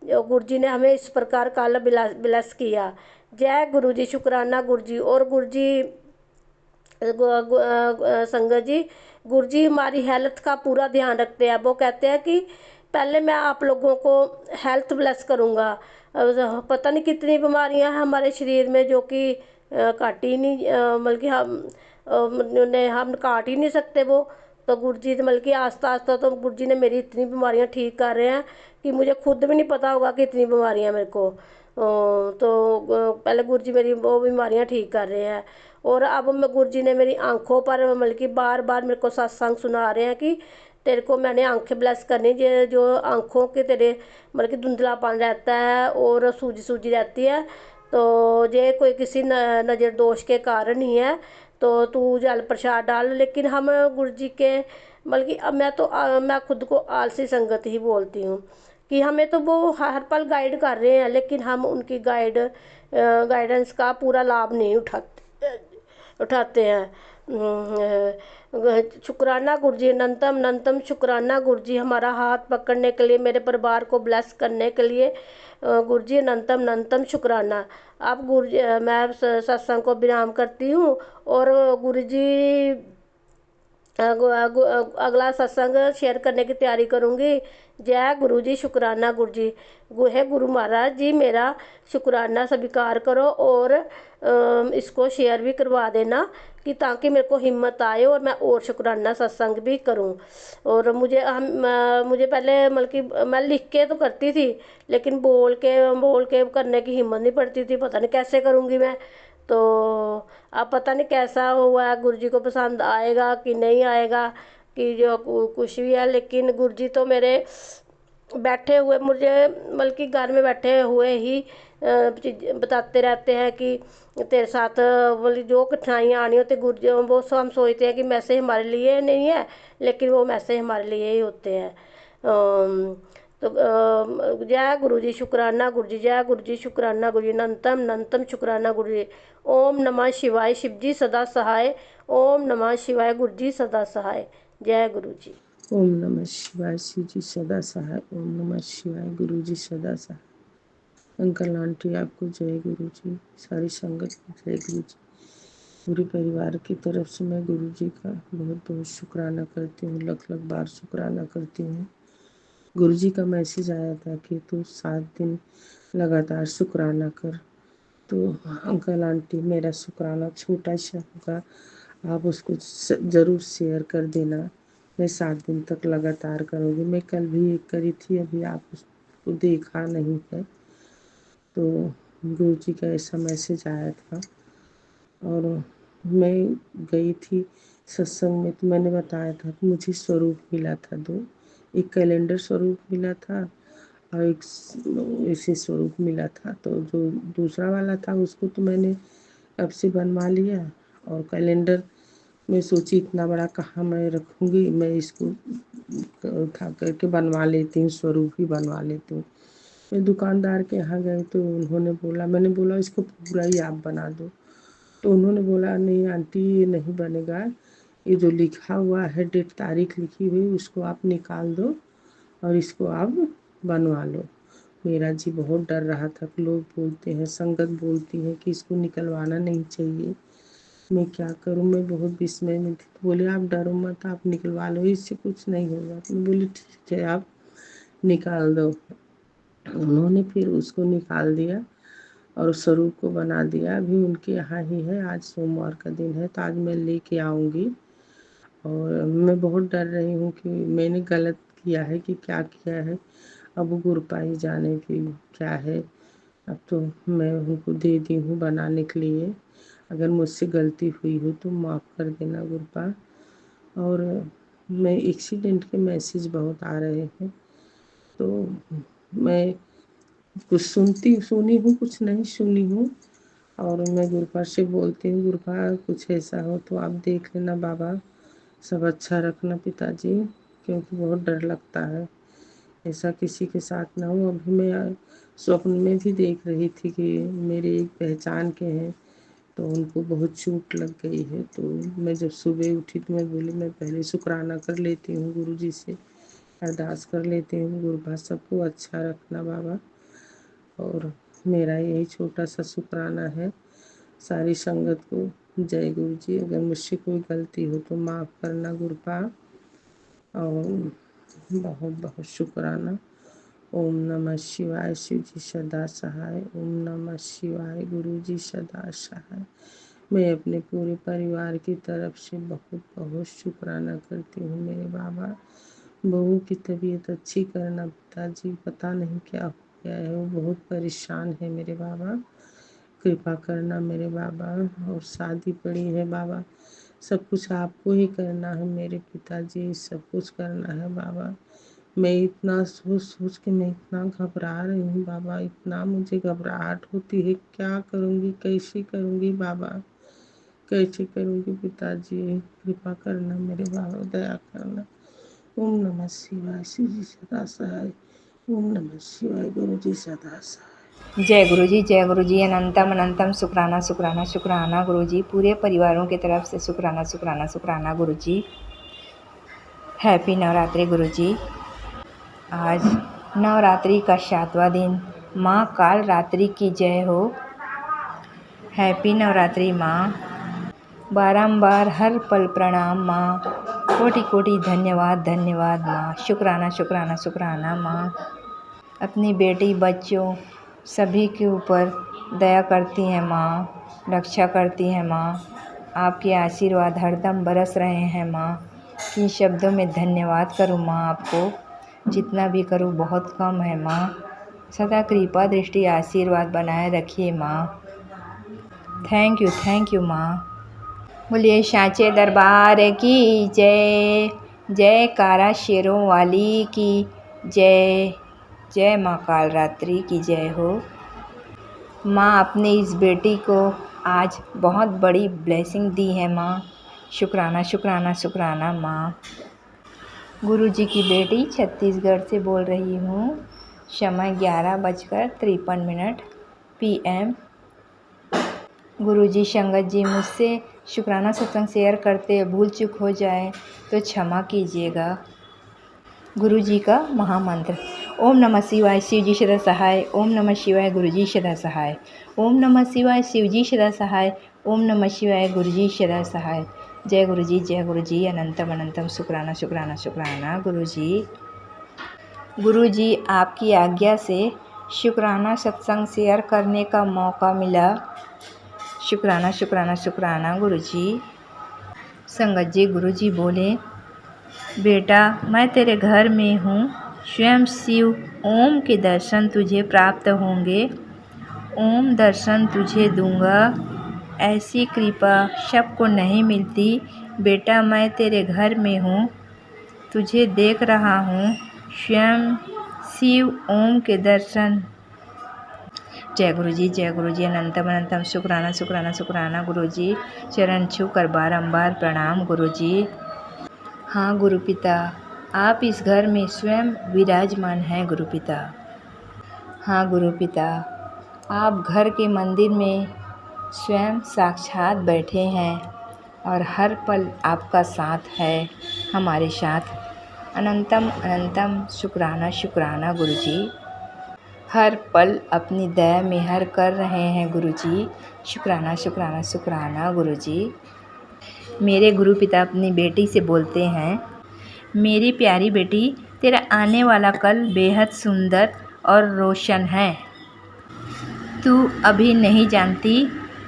गुरु जी ने हमें इस प्रकार कल ब्लेस किया। जय गुरु जी, शुक्राना गुरु जी। और गुरु जी, संगत जी, गुरु जी हमारी हेल्थ का पूरा ध्यान रखते हैं। वो कहते हैं कि पहले मैं आप लोगों को हेल्थ ब्लेस करूँगा। पता नहीं कितनी बीमारियां हैं हमारे शरीर में जो कि काट ही नहीं, बल्कि हम काट ही नहीं सकते वो। तो गुरु जी तो बल्कि आस्ता आस्ता तो गुरु जी ने मेरी इतनी बीमारियां ठीक कर रहे हैं कि मुझे खुद भी नहीं पता होगा कि इतनी बीमारियां मेरे को। तो पहले गुरु जी मेरी वो बीमारियां ठीक कर रहे हैं। और अब मैं गुरु जी ने मेरी आंखों पर मतलब कि बार बार मेरे को सत्संग सुना रहे हैं कि तेरे को मैंने आंखें ब्लेस करनी, जो आंखों के तेरे मतलब कि धुंधलापन रहता है और सूजी सूजी रहती है, तो ये कोई किसी नज़र दोष के कारण ही है। तो तू जल प्रसाद डाल। लेकिन हम गुरु जी के मतलब कि अब मैं खुद को आलसी संगत ही बोलती हूँ कि हमें तो वो हर पल गाइड कर रहे हैं, लेकिन हम उनकी गाइडेंस का पूरा लाभ नहीं उठाते हैं। शुक्राना गुरु जी, अनंतम अनंतम शुक्राना गुरु जी, हमारा हाथ पकड़ने के लिए, मेरे परिवार को ब्लेस करने के लिए गुरु जी अनंतम अनंतम शुक्राना। अब गुरु जी, मैं सत्संग को विराम करती हूँ और गुरु जी अगला सत्संग शेयर करने की तैयारी करूँगी। जय गुरु जी, शुक्राना गुरु जी। है गुरु महाराज जी, मेरा शुक्राना स्वीकार करो और इसको शेयर भी करवा देना कि ताकि मेरे को हिम्मत आए और मैं और शुक्राना सत्संग भी करूं। और मुझे पहले मतलब कि मैं लिख के तो करती थी, लेकिन बोल के करने की हिम्मत नहीं पड़ती थी, पता नहीं कैसे करूँगी मैं। तो अब पता नहीं कैसा हुआ है, गुरु जी को पसंद आएगा कि नहीं आएगा, कि जो कुछ भी है। लेकिन गुरु जी तो मेरे बैठे हुए मुझे बल्कि घर में बैठे हुए ही बताते रहते हैं कि तेरे साथ बोली जो कठिनाइयाँ आनी होती गुरु जी, वो हम सोचते हैं कि मैसेज हमारे लिए नहीं है, लेकिन वो मैसेज हमारे लिए ही होते हैं। तो जय गुरु जी, शुक्राना गुरु जी, जय गुरु जी, शुक्राना गुरु जी, अनंतम अनंतम शुक्राना गुरु जी। ओम नमः शिवाय, शिव जी सदा सहाय। ओम नमः शिवाय, गुरु जी सदा सहाय। जय गुरु जी। ओम नमः शिवाय, शिव जी सदा सहाय। ओम नमः शिवाय, गुरु जी सदा सहाय। अंकल आंटी आपको जय गुरु जी, सारी संगत को जय गुरु जी। पूरे परिवार की तरफ से मैं गुरु जी का बहुत बहुत शुक्राना करती हूँ, लख लख बार शुक्राना करती हूँ। गुरु जी का मैसेज आया था कि तू 7 दिन लगातार शुक्राना कर। तो अंकल आंटी, मेरा शुक्राना छोटा सा होगा, आप उसको ज़रूर शेयर कर देना। मैं 7 दिन तक लगातार करूँगी। मैं कल भी एक करी थी, अभी आप उसको देखा नहीं है। तो गुरु जी का ऐसा मैसेज आया था और मैं गई थी सत्संग में, तो मैंने बताया था कि मुझे स्वरूप मिला था 2, एक कैलेंडर स्वरूप मिला था और एक ऐसे स्वरूप मिला था। तो जो दूसरा वाला था उसको तो मैंने अब से बनवा लिया, और कैलेंडर मैं सोची इतना बड़ा कहाँ मैं रखूँगी, मैं इसको उठा करके बनवा लेती हूँ, स्वरूप ही बनवा लेती हूँ। मैं दुकानदार के यहाँ गई तो उन्होंने बोला, मैंने बोला इसको पूरा ही आप बना दो। तो उन्होंने बोला नहीं आंटी, ये नहीं बनेगा, ये जो लिखा हुआ है डेट तारीख लिखी हुई उसको आप निकाल दो और इसको आप बनवा लो। मेरा जी बहुत डर रहा था कि लोग बोलते हैं, संगत बोलती है कि इसको निकलवाना नहीं चाहिए, मैं क्या करूं। मैं बहुत विस्मय में थी। तो बोले आप डरो मत, आप निकलवा लो, इससे कुछ नहीं होगा। तो मैं बोली ठीक है, आप निकाल दो। उन्होंने फिर उसको निकाल दिया और स्वरूप को बना दिया। अभी उनके यहाँ ही है, आज सोमवार का दिन है, तो आज मैं लेके आऊँगी। और मैं बहुत डर रही हूँ कि मैंने गलत किया है कि क्या किया है। अब गुरपाई जाने की क्या है। अब तो मैं उनको दे दी हूँ बनाने के लिए। अगर मुझसे गलती हुई हो तो माफ़ कर देना गुरपा। और मैं एक्सीडेंट के मैसेज बहुत आ रहे हैं, तो मैं कुछ सुनी हूँ, कुछ नहीं सुनी हूँ। और मैं गुरपा से बोलती हूँ, गुरपा कुछ ऐसा हो तो आप देख लेना बाबा, सब अच्छा रखना पिताजी, क्योंकि बहुत डर लगता है। ऐसा किसी के साथ ना हो। अभी मैं स्वप्न में भी देख रही थी कि मेरे एक पहचान के हैं, तो उनको बहुत चोट लग गई है। तो मैं जब सुबह उठी तो मैं बोली मैं पहले शुक्राना कर लेती हूँ, गुरुजी से अरदास कर लेती हूँ, गुरुबा सबको अच्छा रखना बाबा। और मेरा यही छोटा सा शुक्राना है सारी संगत को। जय गुरु जी। अगर मुझसे कोई गलती हो तो माफ़ करना गुरुपा। और बहुत बहुत शुक्राना। ओम नमः शिवाय। शिव जी सदा सहाय। ओम नमः शिवाय। गुरु जी सदा सहाय। मैं अपने पूरे परिवार की तरफ से बहुत बहुत शुक्राना करती हूँ मेरे बाबा। बहू की तबीयत अच्छी करना पिताजी, पता नहीं क्या हो गया है, वो बहुत परेशान है मेरे बाबा, कृपा करना मेरे बाबा। और शादी पड़ी है बाबा, सब कुछ आपको ही करना है मेरे पिताजी, सब कुछ करना है बाबा। मैं इतना सोच सोच के मैं इतना घबरा रही हूँ बाबा, इतना मुझे घबराहट होती है, क्या करूँगी कैसे करूँगी बाबा, कैसे करूँगी पिताजी, कृपा करना मेरे बाबा, दया करना। ओम नमः शिवाय। शिव जी सदा सहाय। ओम नमः शिवाय। गुरु जी सदा सहाय। जय गुरु जी। अनंतम अनंतम शुक्राना शुक्राना शुक्राना गुरु जी। पूरे परिवारों की तरफ से शुक्राना शुक्राना शुक्राना गुरु जी। हैप्पी नवरात्रि गुरु जी। आज नवरात्रि का 7वां दिन। माँ काल रात्रि की जय हो। हैप्पी नवरात्रि माँ। बारंबार हर पल प्रणाम माँ। कोटि कोटि धन्यवाद धन्यवाद माँ। शुक्राना शुक्राना शुक्राना माँ। अपनी बेटी बच्चों सभी के ऊपर दया करती हैं माँ, रक्षा करती हैं माँ। आपके आशीर्वाद हरदम बरस रहे हैं माँ। किन शब्दों में धन्यवाद करूँ माँ आपको, जितना भी करूँ बहुत कम है माँ। सदा कृपा दृष्टि आशीर्वाद बनाए रखिए माँ। थैंक यू माँ। बोलिए सांचे दरबार की जय। जय कारा शेरों वाली की जय। जय माँ काल रात्रि की जय हो। माँ अपनी इस बेटी को आज बहुत बड़ी ब्लेसिंग दी है माँ। शुक्राना शुक्राना शुक्राना माँ। गुरु जी की बेटी छत्तीसगढ़ से बोल रही हूँ। समय 11:53 PM। गुरु जी संगत जी मुझसे शुक्राना सत्संग शेयर करते भूल चूक हो जाए तो क्षमा कीजिएगा। गुरु जी का महामंत्र। ओम नमः शिवाय। शिव जी सदा सहाय। ओम नमः शिवाय। गुरु जी सदा सहाय। ओम नमः शिवाय। शिव जी सदा सहाय। ओम नमः शिवाय। गुरु जी सदा सहाय। जय गुरु जी। जय गुरु जी। अनंतम अनंतम शुक्राना शुक्राना शुक्राना गुरु जी। गुरु जी आपकी आज्ञा से शुक्राना सत्संग शेयर करने का मौका मिला। शुक्राना शुक्राना शुक्राना गुरु जी। संगत जी गुरु जी बोले, बेटा मैं तेरे घर में हूँ। स्वयं शिव ओम के दर्शन तुझे प्राप्त होंगे। ओम दर्शन तुझे दूंगा। ऐसी कृपा सबको नहीं मिलती। बेटा मैं तेरे घर में हूँ, तुझे देख रहा हूँ। स्वयं शिव ओम के दर्शन। जय गुरु जी। जय गुरु जी। अनंतम अनंतम शुक्राना शुक्राना शुक्राना गुरु जी। चरण छू कर बारंबार प्रणाम गुरु जी। हाँ गुरु पिता, आप इस घर में स्वयं विराजमान हैं गुरु पिता। हाँ गुरु पिता, आप घर के मंदिर में स्वयं साक्षात बैठे हैं और हर पल आपका साथ है हमारे साथ। अनंतम अनंतम शुक्राना शुक्राना गुरु जी। हर पल अपनी दया मेहर कर रहे हैं गुरु जी। शुक्राना शुक्राना शुक्राना गुरु जी। मेरे गुरु पिता अपनी बेटी से बोलते हैं, मेरी प्यारी बेटी तेरा आने वाला कल बेहद सुंदर और रोशन है। तू अभी नहीं जानती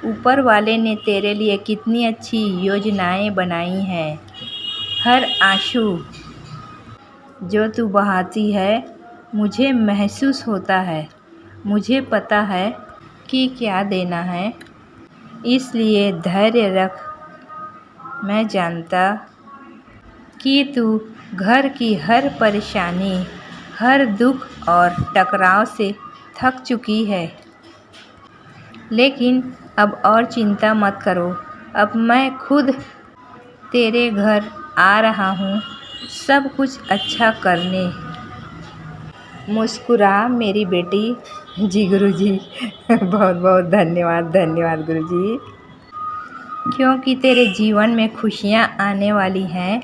ऊपर वाले ने तेरे लिए कितनी अच्छी योजनाएं बनाई हैं। हर आंसू जो तू बहाती है मुझे महसूस होता है। मुझे पता है कि क्या देना है, इसलिए धैर्य रख। मैं जानता कि तू घर की हर परेशानी, हर दुख और टकराव से थक चुकी है, लेकिन अब और चिंता मत करो। अब मैं खुद तेरे घर आ रहा हूँ सब कुछ अच्छा करने। मुस्कुरा मेरी बेटी। जी गुरुजी बहुत बहुत धन्यवाद धन्यवाद गुरुजी। क्योंकि तेरे जीवन में खुशियाँ आने वाली हैं।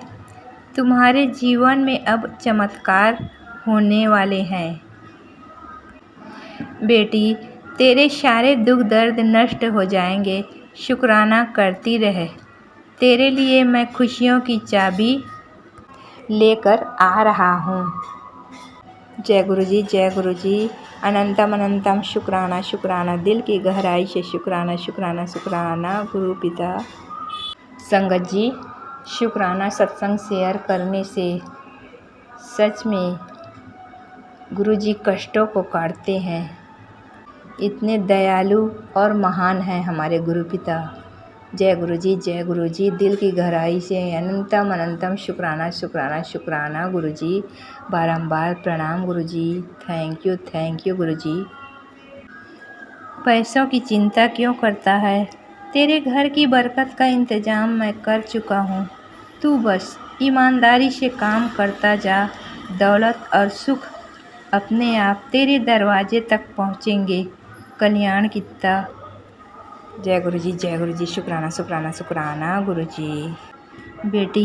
तुम्हारे जीवन में अब चमत्कार होने वाले हैं बेटी। तेरे सारे दुख दर्द नष्ट हो जाएंगे। शुक्राना करती रहे। तेरे लिए मैं खुशियों की चाबी लेकर आ रहा हूँ। जय गुरुजी जय गुरुजी। अनंतम अनंतम शुक्राना शुक्राना। दिल की गहराई से शुक्राना शुक्राना शुक्राना गुरु पिता। संगत जी, शुक्राना सत्संग शेयर करने से सच में गुरुजी कष्टों को काटते हैं। इतने दयालु और महान हैं हमारे गुरु पिता। जय गुरुजी जय गुरुजी। दिल की गहराई से अनंतम अनंतम शुक्राना शुक्राना शुक्राना गुरुजी। बारंबार प्रणाम गुरुजी। थैंक यू गुरुजी। पैसों की चिंता क्यों करता है? तेरे घर की बरकत का इंतज़ाम मैं कर चुका हूँ। तू बस ईमानदारी से काम करता जा। दौलत और सुख अपने आप तेरे दरवाजे तक पहुँचेंगे। कल्याण कितना। जय गुरुजी शुक्राना शुक्राना शुक्राना गुरुजी। बेटी,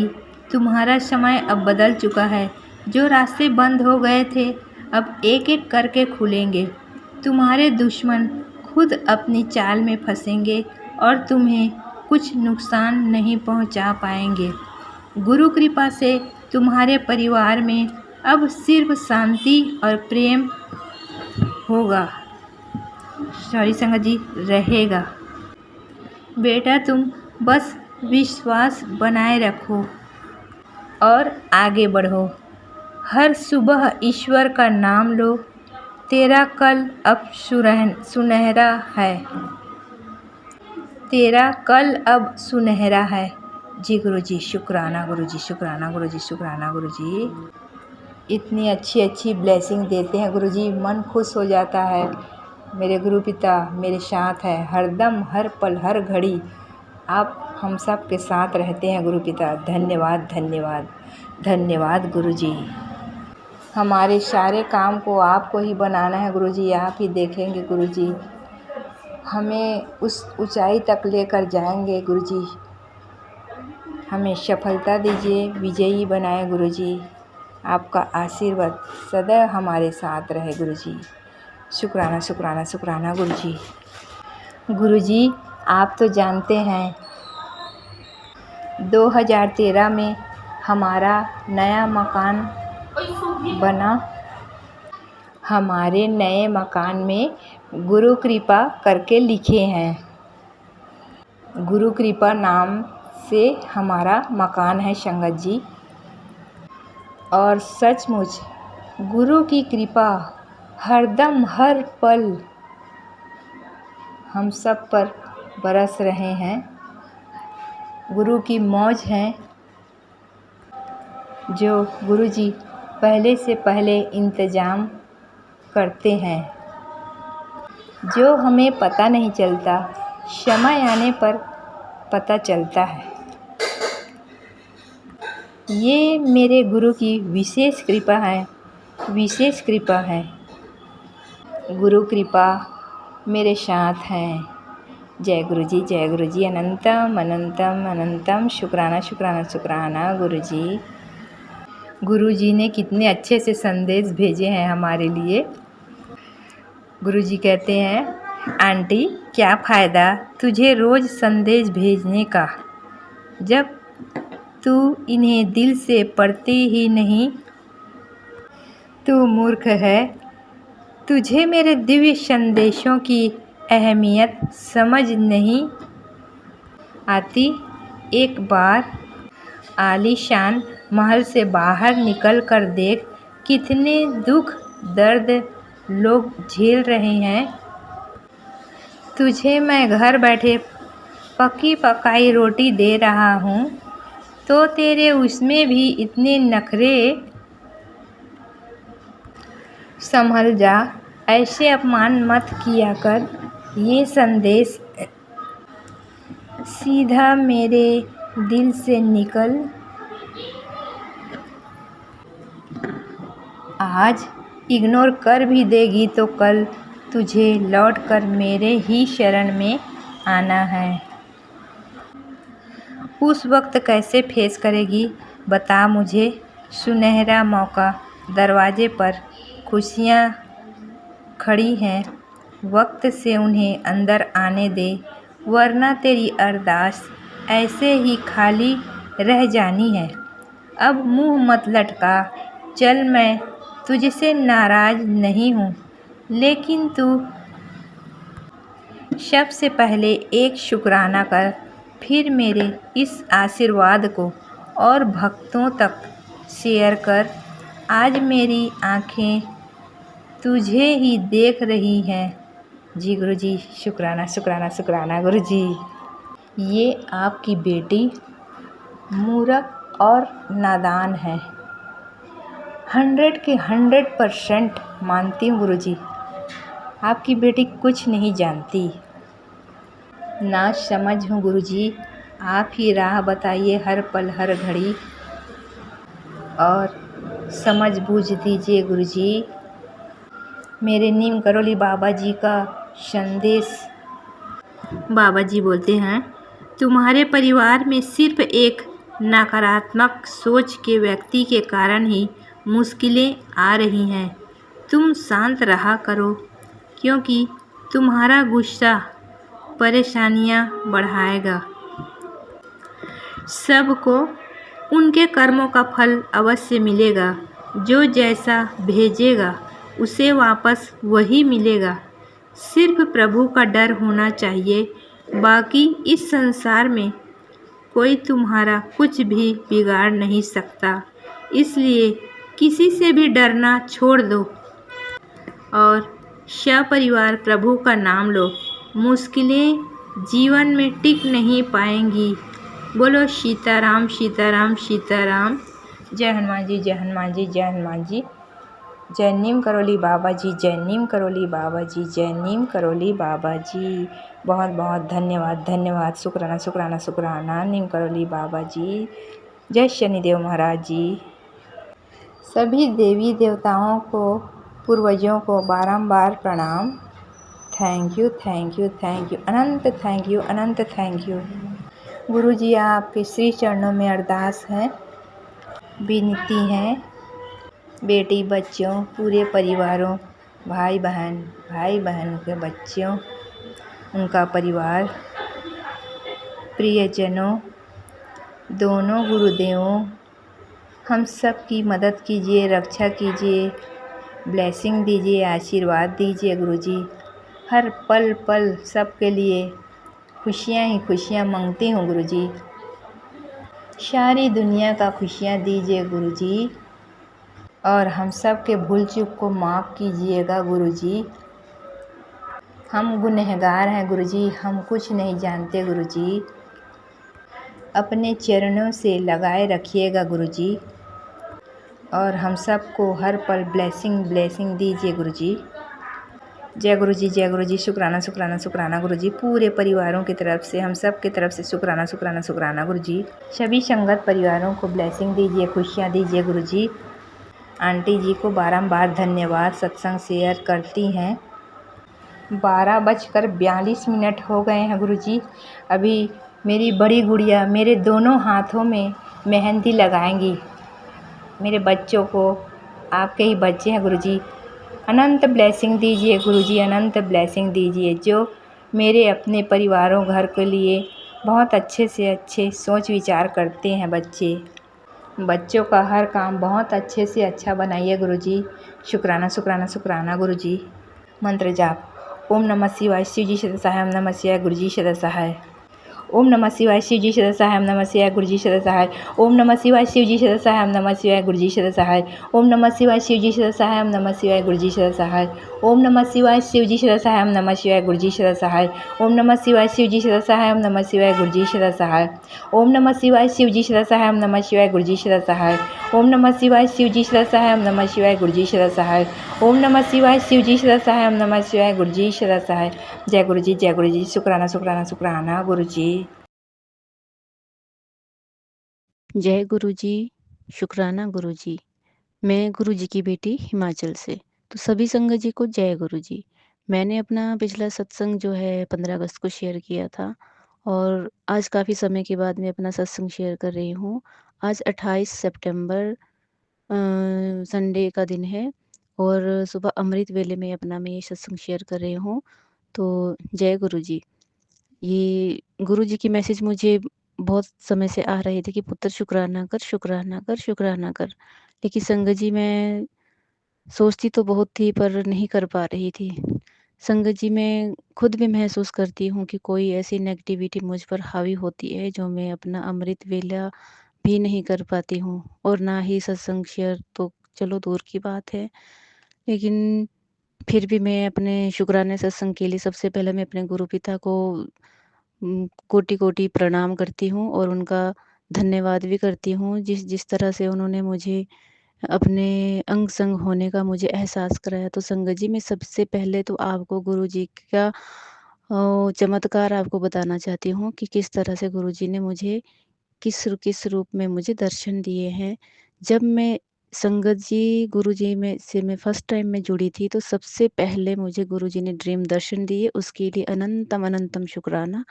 तुम्हारा समय अब बदल चुका है। जो रास्ते बंद हो गए थे अब एक एक करके खुलेंगे। तुम्हारे दुश्मन खुद अपनी चाल में फंसेंगे और तुम्हें कुछ नुकसान नहीं पहुंचा पाएंगे। गुरु कृपा से तुम्हारे परिवार में अब सिर्फ शांति और प्रेम होगा। सॉरी संगत जी, रहेगा। बेटा, तुम बस विश्वास बनाए रखो और आगे बढ़ो। हर सुबह ईश्वर का नाम लो। तेरा कल अब सुनहरा है। तेरा कल अब सुनहरा है। जी गुरुजी शुक्राना गुरुजी शुक्राना गुरुजी शुक्राना गुरुजी। इतनी अच्छी अच्छी ब्लेसिंग देते हैं गुरुजी, मन खुश हो जाता है। मेरे गुरु पिता मेरे साथ है हरदम, हर पल हर घड़ी आप हम सब के साथ रहते हैं गुरु पिता। धन्यवाद धन्यवाद धन्यवाद गुरुजी। हमारे सारे काम को आपको ही बनाना है गुरुजी, आप ही देखेंगे गुरुजी। हमें उस ऊंचाई तक लेकर जाएंगे गुरुजी। हमें सफलता दीजिए, विजयी बनाए गुरुजी। आपका आशीर्वाद सदैव हमारे साथ रहे गुरुजी। शुक्राना शुक्राना शुक्राना गुरुजी। गुरुजी, आप तो जानते हैं 2013 में हमारा नया मकान बना। हमारे नए मकान में गुरु कृपा करके लिखे हैं। गुरु कृपा नाम से हमारा मकान है संगत जी। और सचमुच गुरु की कृपा हरदम हर पल हम सब पर बरस रहे हैं। गुरु की मौज है जो गुरुजी पहले से पहले इंतज़ाम करते हैं, जो हमें पता नहीं चलता, समय आने पर पता चलता है। ये मेरे गुरु की विशेष कृपा है, विशेष कृपा है। गुरु कृपा मेरे साथ हैं। जय गुरुजी अनंतम अनंतम अनंतम शुक्राना शुक्राना शुक्राना गुरुजी। गुरुजी ने कितने अच्छे से संदेश भेजे हैं हमारे लिए। गुरुजी कहते हैं, आंटी क्या फ़ायदा तुझे रोज़ संदेश भेजने का, जब तू इन्हें दिल से पढ़ती ही नहीं। तू मूर्ख है, तुझे मेरे दिव्य संदेशों की अहमियत समझ नहीं आती। एक बार आलीशान महल से बाहर निकल कर देख, कितने दुख दर्द लोग झेल रहे हैं। तुझे मैं घर बैठे पकी पकाई रोटी दे रहा हूँ तो तेरे उसमें भी इतने नखरे। संभल जा, ऐसे अपमान मत किया कर। ये संदेश सीधा मेरे दिल से निकल। आज इग्नोर कर भी देगी तो कल तुझे लौट कर मेरे ही शरण में आना है। उस वक्त कैसे फेस करेगी बता मुझे, सुनहरा मौका दरवाजे पर, खुशियाँ खड़ी हैं, वक्त से उन्हें अंदर आने दे, वरना तेरी अरदास ऐसे ही खाली रह जानी है। अब मुंह मत लटका, चल मैं तुझसे नाराज़ नहीं हूँ, लेकिन तू सबसे पहले एक शुक्राना कर, फिर मेरे इस आशीर्वाद को और भक्तों तक शेयर कर। आज मेरी आँखें तुझे ही देख रही हैं। जी गुरुजी, शुक्राना शुक्राना शुक्राना गुरुजी। ये आपकी बेटी मूर्ख और नादान है, 100 के 100% मानती हूँ गुरुजी। आपकी बेटी कुछ नहीं जानती, ना समझ हूँ गुरुजी। आप ही राह बताइए हर पल हर घड़ी, और समझ बूझ दीजिए गुरुजी। मेरे नीम करोली बाबा जी का संदेश। बाबा जी बोलते हैं, तुम्हारे परिवार में सिर्फ एक नकारात्मक सोच के व्यक्ति के कारण ही मुश्किलें आ रही हैं। तुम शांत रहा करो, क्योंकि तुम्हारा गुस्सा परेशानियां बढ़ाएगा। सबको उनके कर्मों का फल अवश्य मिलेगा। जो जैसा भेजेगा उसे वापस वही मिलेगा। सिर्फ प्रभु का डर होना चाहिए। बाकी इस संसार में कोई तुम्हारा कुछ भी बिगाड़ नहीं सकता, इसलिए किसी से भी डरना छोड़ दो और सपरिवार प्रभु का नाम लो। मुश्किलें जीवन में टिक नहीं पाएंगी। बोलो सीताराम सीताराम सीताराम। जय हनुमान जी, जय हनुमान जी, जय हनुमान जी। जय नीम करोली बाबा जी, जय नीम करोली बाबा जी, जय नीम करोली बाबा जी। बहुत बहुत धन्यवाद धन्यवाद। शुक्राना शुक्राना शुक्राना नीम करोली बाबा जी। जय शनिदेव महाराज जी। सभी देवी देवताओं को, पूर्वजों को बारंबार प्रणाम। Thank you thank you thank you, Anant thank you, Anant thank you. गुरु जी आपके श्री चरणों में अरदास है, विनती है। बेटी बच्चों, पूरे परिवारों, भाई बहन के बच्चों, उनका परिवार, प्रियजनों, दोनों गुरुदेवों, हम सब की मदद कीजिए, रक्षा कीजिए, ब्लेसिंग दीजिए, आशीर्वाद दीजिए गुरुजी। हर पल पल सबके लिए खुशियाँ ही खुशियाँ मांगती हूँ गुरुजी। सारी दुनिया का खुशियाँ दीजिए गुरुजी, और हम सब के भूल चूक को माफ़ कीजिएगा गुरुजी। हम गुनहगार हैं गुरुजी, हम कुछ नहीं जानते गुरुजी। अपने चरणों से लगाए रखिएगा गुरुजी, और हम सबको हर पल ब्लेसिंग दीजिए गुरुजी। जय गुरुजी, जय गुरुजी। शुक्राना शुक्राना शुक्राना गुरुजी। पूरे परिवारों की तरफ से, हम सब की तरफ से शुक्राना शुक्राना शुक्राना गुरुजी। सभी संगत परिवारों को ब्लेसिंग दीजिए, खुशियाँ दीजिए गुरुजी। आंटी जी को बारंबार धन्यवाद, सत्संग शेयर करती हैं। 12:42 हो गए हैं गुरुजी। अभी मेरी बड़ी गुड़िया मेरे दोनों हाथों में मेहंदी लगाएंगी। मेरे बच्चों को, आपके ही बच्चे हैं गुरुजी, अनंत ब्लेसिंग दीजिए गुरुजी, अनंत ब्लेसिंग दीजिए। जो मेरे अपने परिवारों, घर के लिए बहुत अच्छे से अच्छे सोच विचार करते हैं बच्चों का हर काम बहुत अच्छे से अच्छा बनाइए गुरुजी। शुक्राना शुक्राना शुक्राना गुरुजी। मंत्र जाप। ओम नमः शिवाय, शिव जी सदा सहाय, ओम नमः शिवाय, गुरु जी सदा सहाय। ओम नमः शिवाय, शिव जी सदा सहाय, ओम नमः शिवाय, गुरु जी सदा सहाय। ओम नमः शिवाय, शिव जी सदा सहाय, ओम नमः शिवाय, गुरु जी सदा सहाय। ओम नमः शिवाय, शिव जी सदा सहाय, ओम नमः शिवाय, गुरु जी सदा सहाय। ओम नमः शिवाय, शिव जी सदा सहाय, ओम नमः शिवाय, गुरु जी सदा सहाय। ओम नमः शिवाय, शिव जी सदा सहाय, ओम नमः शिवाय, गुरु जी सदा सहाय। ओम नमः शिवाय, शिव जी सदा सहाय, ओम नमः शिवाय, गुरु जी सदा सहाय। ओम नमः शिवाय, शिव जी सदा सहाय, ओम नमः शिवाय, गुरु जी सदा सहाय। ओम नमः शिवाय, शिव जी सदा सहाय, ओम नमः शिवाय, गुरु जी सदा सहाय। जय गुरु जी, जय गुरु जी। शुक्राना शुक्राना शुक्राना गुरु जी। जय गुरु जी, शुक्राना गुरु जी। मैं गुरु जी की बेटी हिमाचल से तो सभी संगत जी को जय गुरु जी। मैंने अपना पिछला सत्संग जो है 15 अगस्त को शेयर किया था और आज काफ़ी समय के बाद मैं अपना सत्संग शेयर कर रही हूँ। आज 28 सितंबर संडे का दिन है और सुबह अमृत वेले में अपना मैं ये सत्संग शेयर कर रही हूँ। तो जय गुरु जी। ये गुरु जी की मैसेज मुझे बहुत समय से आ रहे थे कि पुत्र शुक्राना कर, शुक्राना कर, शुक्राना कर। लेकिन संगत जी मैं सोचती तो बहुत थी पर नहीं कर पा रही थी। संगत जी मैं खुद भी महसूस करती हूँ कि कोई ऐसी नेगेटिविटी मुझ पर हावी होती है जो मैं अपना अमृत वेला भी नहीं कर पाती हूँ और ना ही सत्संग शेयर तो चलो दूर की बात है। लेकिन फिर भी मैं अपने शुक्राने सत्संग के लिए सबसे पहले मैं अपने गुरु पिता को कोटि-कोटि प्रणाम करती हूँ और उनका धन्यवाद भी करती हूँ जिस तरह से उन्होंने मुझे अपने अंग-संग होने का मुझे एहसास कराया। तो संगत जी मैं सबसे पहले तो आपको गुरुजी का चमत्कार आपको बताना चाहती हूँ कि किस तरह से गुरुजी ने मुझे किस रूप में मुझे दर्शन दिए हैं। जब मैं संगत जी गुरुजी में से मैं फर्स्ट टाइम मैं जुड़ी थी तो सबसे पहले मुझे गुरुजी ने ड्रीम दर्शन दिए, उसके लिए अनंतम शुक्राना।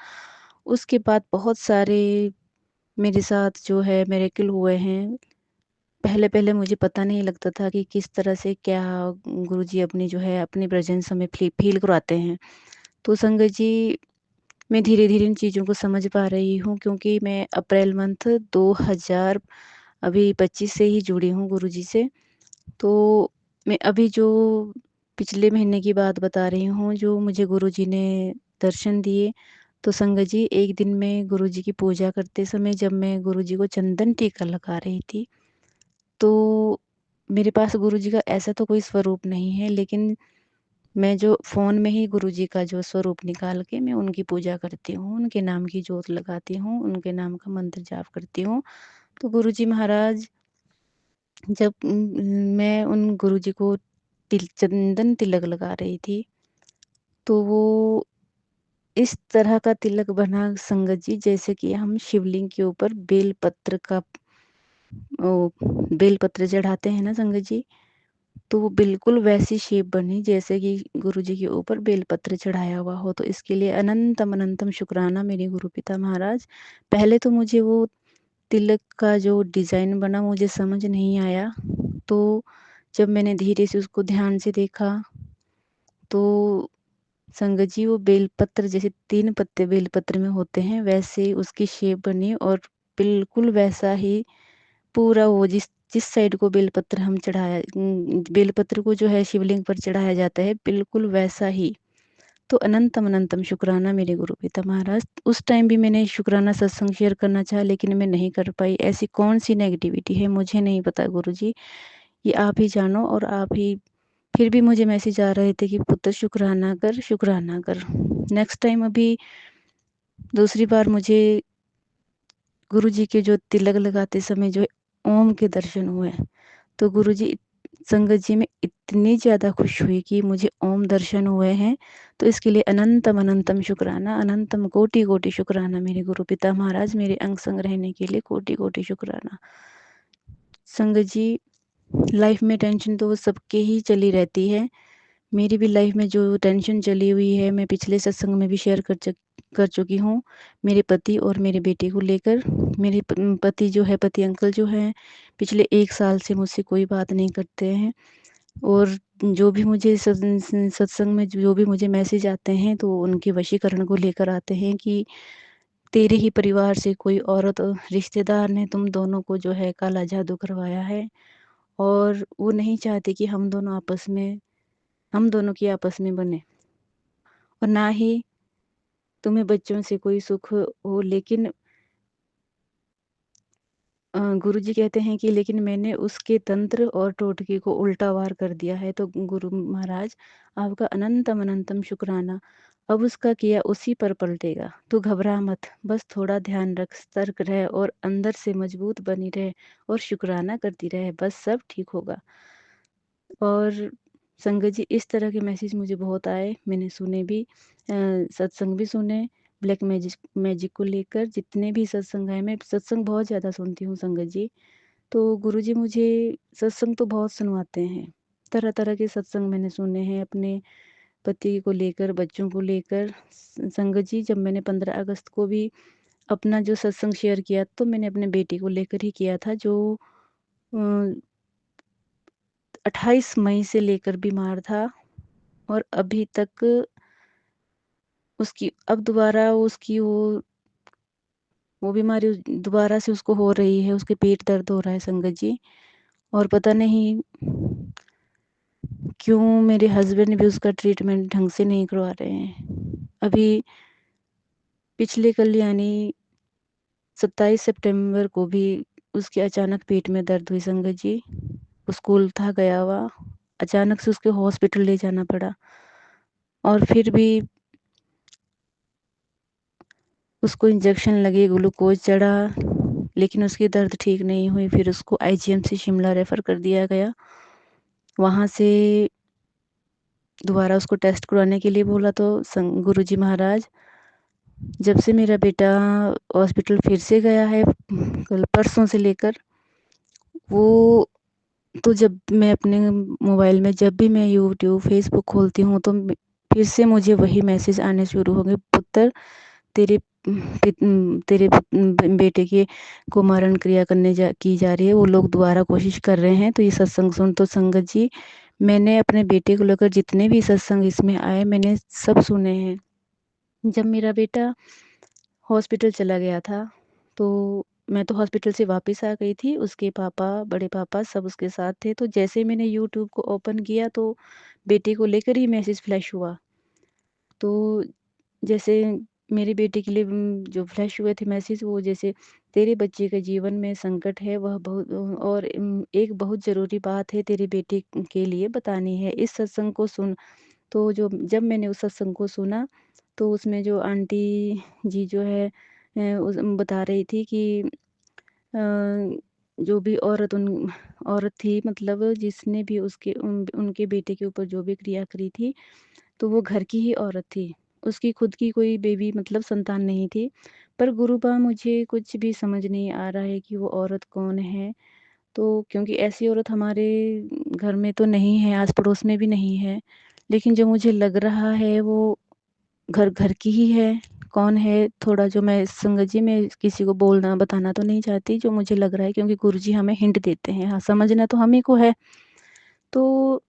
उसके बाद बहुत सारे मेरे साथ जो है मिरेकल हुए हैं। पहले-पहले मुझे पता नहीं लगता था कि किस तरह से क्या गुरुजी अपनी जो है अपनी प्रेज़ेंस हमें फ़ील करवाते हैं। तो संगत जी मैं धीरे-धीरे इन चीज़ों को समझ पा रही हूँ क्योंकि मैं अप्रैल मंथ 2025 से ही जुड़ी हूँ गुरुजी से। तो मैं अभी जो पिछले महीने की बात बता रही हूँ जो मुझे गुरुजी ने दर्शन दिए। तो संगत जी एक दिन मैं गुरुजी की पूजा करते समय जब मैं गुरुजी को चंदन टीका लगा रही थी तो मेरे पास गुरुजी का ऐसा तो कोई स्वरूप नहीं है, लेकिन मैं जो फ़ोन में ही गुरुजी का जो स्वरूप निकाल के मैं उनकी पूजा करती हूँ, उनके नाम की जोत लगाती हूँ, उनके नाम का मंत्र जाप करती हूँ। तो गुरुजी महाराज जब मैं उन गुरुजी को चंदन तिलक लगा रही थी, तो वो इस तरह का तिलक बना संगत जी जैसे कि हम शिवलिंग के ऊपर बेलपत्र चढ़ाते हैं ना संगत जी, तो वो बिल्कुल वैसी शेप बनी जैसे कि गुरुजी के ऊपर बेलपत्र चढ़ाया हुआ हो। तो इसके लिए अनंतम शुक्राना मेरे गुरु पिता महाराज। पहले तो मुझे वो तिलक का जो डिज़ाइन बना मुझे समझ नहीं आया, तो जब मैंने धीरे से उसको ध्यान से देखा, तो संगत जी वो बेलपत्र जैसे 3 पत्ते बेलपत्र में होते हैं, वैसे उसकी शेप बनी और बिल्कुल वैसा ही पूरा वो जिस जिस साइड को बेलपत्र को जो है शिवलिंग पर चढ़ाया जाता है, बिल्कुल वैसा ही। तो अनंतम शुक्राना मेरे गुरु पिता महाराज। उस टाइम भी मैंने शुक्राना सत्संग शेयर करना चाहा लेकिन मैं नहीं कर पाई। ऐसी कौन-सी नेगेटिविटी है मुझे नहीं पता गुरुजी, ये आप ही जानो और आप ही फिर भी मुझे मैसेज आ रहे थे कि पुत्र शुक्राना कर, शुक्राना कर। नेक्स्ट टाइम अभी दूसरी बार मुझे गुरुजी के जो तिलक लगाते समय जो ओम के दर्शन हुए, तो गुरुजी संगत जी मैं इतनी ज़्यादा खुश हुई कि मुझे ओम दर्शन हुए हैं, तो इसके लिए अनंतम शुक्राना, अनंतम कोटि-कोटि शुक्राना मेरे गुरु पिता महाराज, मेरे अंग संग रहने के लिए कोटि-कोटि शुक्राना। संगत जी, लाइफ में टेंशन तो सबके ही चली रहती है। मेरी भी लाइफ में जो टेंशन चली हुई है, मैं पिछले सत्संग में भी शेयर कर चुकी हूँ, मेरे पति और मेरे बेटे को लेकर। मेरे पति जो है, पति अंकल जो हैं, पिछले 1 साल से मुझसे कोई बात नहीं करते हैं और जो भी मुझे सत्संग में जो भी मुझे मैसेज आते हैं, तो उनके वशीकरण को लेकर आते हैं कि तेरे ही परिवार से कोई औरत रिश्तेदार ने तुम दोनों को जो है काला जादू करवाया है और वो नहीं चाहते कि हम दोनों की आपस में बने और ना ही तुम्हें बच्चों से कोई सुख हो। लेकिन गुरुजी कहते हैं कि लेकिन मैंने उसके तंत्र और टोटके को उल्टा वार कर दिया है। तो गुरु महाराज आपका अनंतम शुक्राना। अब उसका किया उसी पर पलटेगा। तू घबरा मत, बस थोड़ा ध्यान रख, सतर्क रह और अंदर से मजबूत बनी रहे और शुक्राना करती रहे, बस सब ठीक होगा। और संगत जी इस तरह के मैसेज मुझे बहुत आए, मैंने सुने भी, सत्संग भी सुने ब्लैक मैजिक को लेकर। जितने भी सत्संग आए, मैं सत्संग बहुत ज़्यादा सुनती हूँ संगत जी। तो गुरुजी मुझे सत्संग तो बहुत सुनवाते हैं, तरह तरह के सत्संग मैंने सुने हैं अपने पति को लेकर, बच्चों को लेकर। संगत जी, जब मैंने 15 अगस्त को भी अपना जो सत्संग शेयर किया तो मैंने अपने बेटे को लेकर ही किया था, जो 28 मई से लेकर बीमार था और अभी तक उसकी अब दोबारा उसकी वो बीमारी दोबारा से उसको हो रही है। उसके पेट दर्द हो रहा है संगत जी, और पता नहीं क्यों मेरे हस्बैंड भी उसका ट्रीटमेंट ढंग से नहीं करवा रहे हैं। अभी पिछले कल यानी 27 सितंबर को भी उसके अचानक पेट में दर्द हुई संगत जी। वो स्कूल था गया हुआ, अचानक से उसके हॉस्पिटल ले जाना पड़ा और फिर भी उसको इंजेक्शन लगे, ग्लूकोज चढ़ा, लेकिन उसकी दर्द ठीक नहीं हुई। फिर उसको आईजीएमसी शिमला रेफ़र कर दिया गया। वहाँ से दोबारा उसको टेस्ट करवाने के लिए बोला तो गुरुजी महाराज, जब से मेरा बेटा हॉस्पिटल फिर से गया है कल परसों से लेकर, वो तो जब मैं अपने मोबाइल में जब भी मैं यूट्यूब फेसबुक खोलती हूँ तो फिर से मुझे वही मैसेज आने शुरू हो गए, पुत्र तेरे बेटे के को मरण क्रिया की जा रही है, वो लोग दोबारा कोशिश कर रहे हैं, तो ये सत्संग सुन। तो संगत जी, मैंने अपने बेटे को लेकर जितने भी सत्संग इसमें आए मैंने सब सुने हैं। जब मेरा बेटा हॉस्पिटल चला गया था तो मैं तो हॉस्पिटल से वापस आ गई थी, उसके पापा, बड़े पापा सब उसके साथ थे। तो जैसे मैंने यूट्यूब को ओपन किया तो बेटे को लेकर ही मैसेज फ्लैश हुआ। तो जैसे मेरे बेटे के लिए जो फ्लैश हुए थे मैसेज, वो जैसे तेरे बच्चे के जीवन में संकट है, वह बहुत और एक बहुत ज़रूरी बात है तेरे बेटे के लिए बतानी है, इस सत्संग को सुन। तो जब मैंने उस सत्संग को सुना तो उसमें जो आंटी जी जो है बता रही थी कि जो भी औरत थी, मतलब जिसने भी उनके बेटे के ऊपर जो भी क्रिया करी थी, तो वो घर की ही औरत थी। उसकी खुद की कोई बेबी मतलब संतान नहीं थी। पर गुरुबा मुझे कुछ भी समझ नहीं आ रहा है कि वो औरत कौन है। तो क्योंकि ऐसी औरत हमारे घर में तो नहीं है, आस-पड़ोस में भी नहीं है। लेकिन जो मुझे लग रहा है वो घर की ही है। कौन है थोड़ा जो मैं संगत जी, मैं किसी को बोलना बताना तो नहीं चाहती, जो मुझे लग रहा है, क्योंकि गुरुजी हमें हिंट देते हैं। हाँ, समझना तो हम ही को है। तो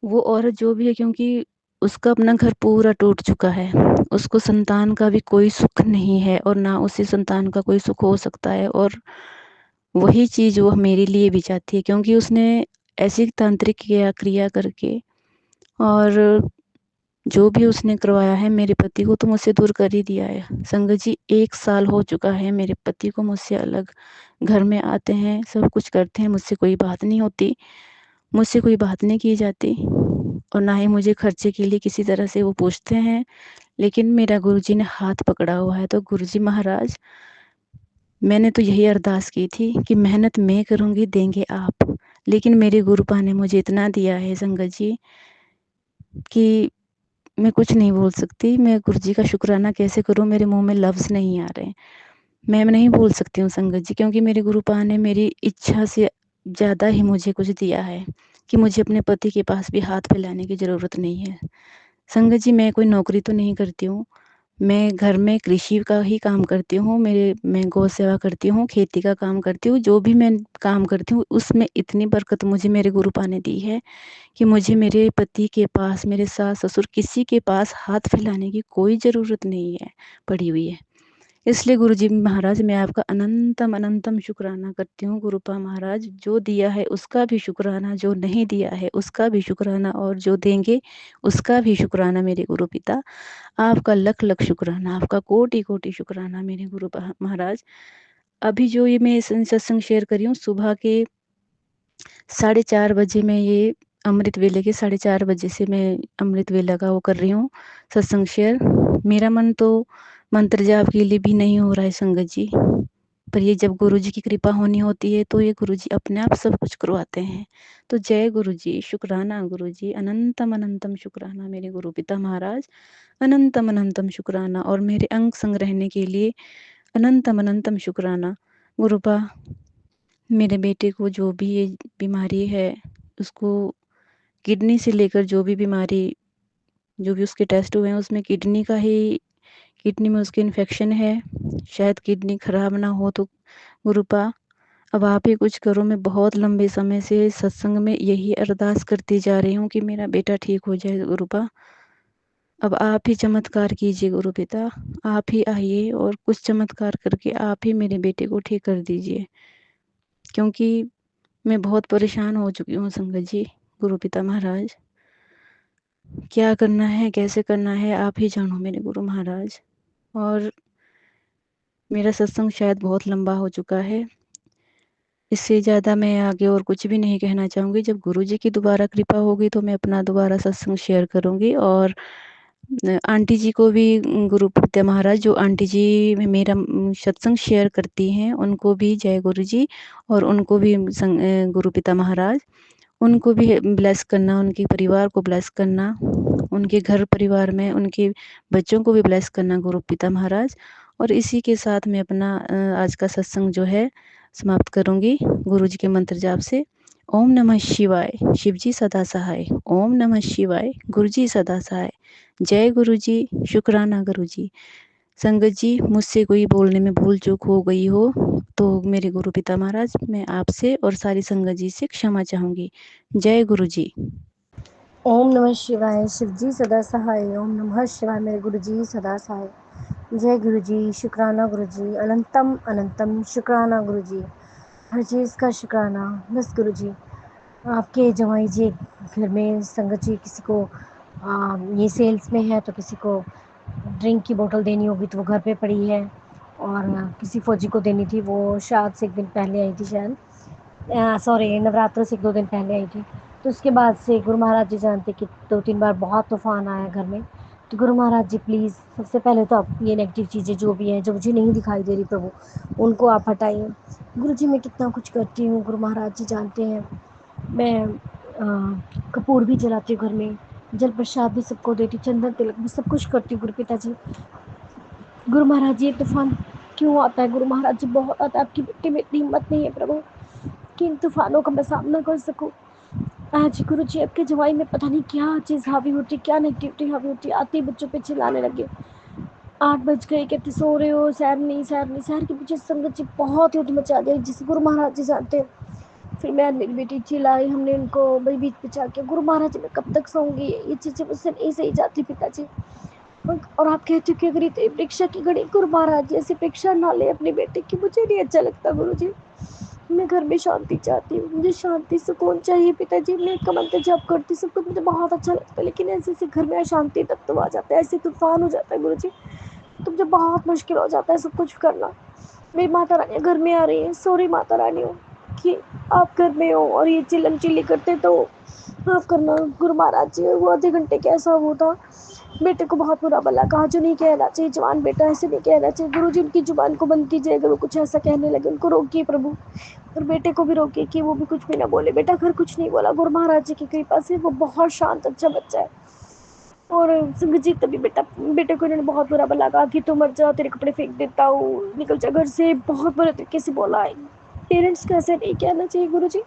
वो औरत जो भी है, क्योंकि उसका अपना घर पूरा टूट चुका है, उसको संतान का भी कोई सुख नहीं है और ना उसे संतान का कोई सुख हो सकता है, और वही चीज़ वो मेरे लिए भी चाहती है, क्योंकि उसने ऐसी तांत्रिक क्रिया करके और जो भी उसने करवाया है मेरे पति को तो मुझसे दूर कर ही दिया है। संगत जी, 1 साल हो चुका है मेरे पति को मुझसे अलग। घर में आते हैं, सब कुछ करते हैं, मुझसे कोई बात नहीं होती, मुझसे कोई बात नहीं की जाती और ना ही मुझे खर्चे के लिए किसी तरह से वो पूछते हैं। लेकिन मेरा गुरुजी ने हाथ पकड़ा हुआ है। तो गुरुजी महाराज, मैंने तो यही अरदास की थी कि मेहनत मैं करूँगी, देंगे आप। लेकिन मेरे गुरुपा ने मुझे इतना दिया है संगत जी कि मैं कुछ नहीं बोल सकती। मैं गुरुजी का शुक्राना कैसे करूँ, मेरे मुँह में लफ्ज़ नहीं आ रहे। मैं नहीं बोल सकती हूँ संगत जी, क्योंकि मेरे गुरुपा ने मेरी इच्छा से ज़्यादा ही मुझे कुछ दिया है कि मुझे अपने पति के पास भी हाथ फैलाने की ज़रूरत नहीं है। संगत जी, मैं कोई नौकरी तो नहीं करती हूँ। मैं घर में कृषि का ही काम करती हूँ। मैं गौ सेवा करती हूँ, खेती का काम करती हूँ। जो भी मैं काम करती हूँ उसमें इतनी बरकत मुझे मेरे गुरुपा ने दी है कि मुझे मेरे पति के पास, मेरे सास-ससुर किसी के पास हाथ फैलाने की कोई ज़रूरत नहीं है पड़ी हुई है। इसलिए गुरुजी महाराज, मैं आपका अनंतम अनंतम शुक्राना करती हूँ। गुरुपा महाराज, जो दिया है उसका भी शुक्राना, जो नहीं दिया है उसका भी शुक्राना, और जो देंगे उसका भी शुक्राना। मेरे गुरु पिता, आपका लख लख शुक्राना, आपका कोटि कोटि शुक्राना मेरे गुरुपा महाराज। अभी जो ये मैं सत्संग शेयर कर रही हूँ, सुबह के 4:30 बजे मैं ये अमृत वेले के 4:30 बजे से मैं अमृत वेला का वो कर रही हूँ सत्संग शेयर। मेरा मन तो मंत्र जाप के लिए भी नहीं हो रहा है संगत जी, पर ये जब गुरुजी की कृपा होनी होती है तो ये गुरुजी अपने आप सब कुछ करवाते हैं। तो जय गुरुजी, शुक्राना गुरुजी, अनंतम अनंतम शुक्राना मेरे गुरु पिता महाराज, अनंतम अनंतम शुक्राना, और मेरे अंग संग रहने के लिए अनंतम अनंतम शुक्राना। गुरुपा, मेरे बेटे को जो भी ये बीमारी है, उसको किडनी से लेकर जो भी बीमारी, जो भी उसके टेस्ट हुए हैं उसमें किडनी में उसके इन्फेक्शन है। शायद किडनी खराब ना हो तो गुरुपा अब आप ही कुछ करो। मैं बहुत लंबे समय से सत्संग में यही अरदास करती जा रही हूँ कि मेरा बेटा ठीक हो जाए गुरुपा। अब आप ही चमत्कार कीजिए गुरु पिता। आप ही आइए और कुछ चमत्कार करके आप ही मेरे बेटे को ठीक कर दीजिए, क्योंकि मैं बहुत परेशान हो चुकी हूँ संगत जी। गुरु पिता महाराज, क्या करना है, कैसे करना है, आप ही जानो मेरे गुरु महाराज। और मेरा सत्संग शायद बहुत लंबा हो चुका है, इससे ज़्यादा मैं आगे और कुछ भी नहीं कहना चाहूँगी। जब गुरु जी की दोबारा कृपा होगी तो मैं अपना दोबारा सत्संग शेयर करूँगी। और आंटी जी को भी गुरु पिता महाराज, जो आंटी जी मेरा सत्संग शेयर करती हैं, उनको भी जय गुरु जी। और उनको भी गुरु पिता महाराज, उनको भी ब्लेस करना, उनके परिवार को ब्लेस करना, उनके घर परिवार में उनके बच्चों को भी ब्लेस करना गुरु पिता महाराज। और इसी के साथ मैं अपना आज का सत्संग जो है समाप्त करूँगी गुरु जी के मंत्र जाप से। ओम नमः शिवाय, शिव जी सदा सहाय। ओम नमः शिवाय, गुरु जी सदा सहाय। जय गुरु जी, शुक्राना गुरु जी। संगत जी, मुझसे कोई बोलने में भूल चूक हो गई हो तो मेरे गुरु पिता महाराज, मैं आपसे और सारी संगत जी से क्षमा चाहूँगी। जय गुरु जी। ओम नमः शिवाय, शिव जी सदा सहाय। ओम नमः शिवाय, मेरे गुरु जी सदा सहाय। जय गुरु जी, शुक्राना गुरु जी, अनंतम अनंतम शुक्राना गुरु जी, हर चीज़ का शुक्राना। बस गुरु जी, आपके जवाई जी घर में संगत जी किसी को ये सेल्स में है तो किसी को ड्रिंक की बोतल देनी होगी तो वो घर पे पड़ी है, और किसी फौजी को देनी थी, वो शायद से 1 दिन पहले आई थी, शायद सॉरी नवरात्र से 1-2 दिन पहले आई थी। तो उसके बाद से गुरु महाराज जी जानते कि 2-3 बार बहुत तूफ़ान आया घर में। तो गुरु महाराज जी प्लीज़ सबसे पहले तो आप ये नेगेटिव चीज़ें जो भी हैं, जो मुझे नहीं दिखाई दे रही प्रभु, उनको आप हटाइए। गुरु जी मैं कितना कुछ करती हूँ, गुरु महाराज जी जानते हैं। मैं कपूर भी जलाती हूँ घर में, जल प्रसाद भी सबको देती हूँ, चंदन तिलक भी सब कुछ करती हूँ गुरु पिताजी। गुरु महाराज जी ये तूफ़ान क्यों आता है गुरु महाराज जी, बहुत आता है। आपकी बेटी में इतनी हिम्मत नहीं है प्रभु कि इन तूफ़ानों का मैं सामना कर सकूँ। आज गुरु जी आपके जवाई में पता नहीं क्या चीज़ हावी होती, क्या नेगेटिविटी हावी होती, आते ही बच्चों पे चिल्लाने लगे। 8 बज गए, कहते सो रहे हो, सैर नहीं सैर नहीं। सैर के पीछे संगत जी बहुत ही मचा गई, जिसे गुरु महाराज जी जानते हैं। फिर मैं मेरी बेटी चिल्लाई, हमने इनको भाई बीच पे जाके, गुरु महाराज जी मैं कब तक सोऊंगी, ये चीज़ें मुझसे नहीं सही जाती पिताजी। और आप कहते हो कि अगर ये परीक्षा की घड़ी, गुरु महाराज जी ऐसी परीक्षा ना ले अपनी बेटे की, मुझे नहीं अच्छा लगता गुरु जी। मैं घर में शांति चाहती हूँ, मुझे शांति सुकून चाहिए पिताजी। मैं एक मंत्र जप करती, सब कुछ मुझे बहुत अच्छा लगता है, लेकिन ऐसे ऐसे घर में अशांति तत्व आ जाता है, ऐसे तूफान हो जाता है गुरु जी, तो मुझे बहुत मुश्किल हो जाता है सब कुछ करना। मेरी माता रानी घर में आ रही है, सॉरी माता रानी हो कि आप घर में हो और ये चिल्लम चिल्ली करते तो माफ़ करना गुरु महाराज जी। वो आधे घंटे कैसा वो था, बेटे को बहुत बुरा भला कहा, जो नहीं कहना चाहिए, जवान बेटा ऐसे नहीं कहना चाहिए गुरु जी। उनकी जुबान को बंद कीजिए, अगर वो कुछ ऐसा कहने लगे उनको रोकिए प्रभु, और बेटे को भी रोकिए कि वो भी कुछ भी ना बोले। बेटा घर कुछ नहीं बोला, गुरु महाराज जी की कृपा से वो बहुत शांत अच्छा बच्चा है। और संगजीत तभी बेटे को इन्होंने बहुत बुरा भला कहा कि तू मर जा, तेरे कपड़े फेंक देता हूँ, निकल जा घर से, बहुत बुरे तरीके से बोला है। पेरेंट्स को ऐसे नहीं कहना चाहिए गुरु जी,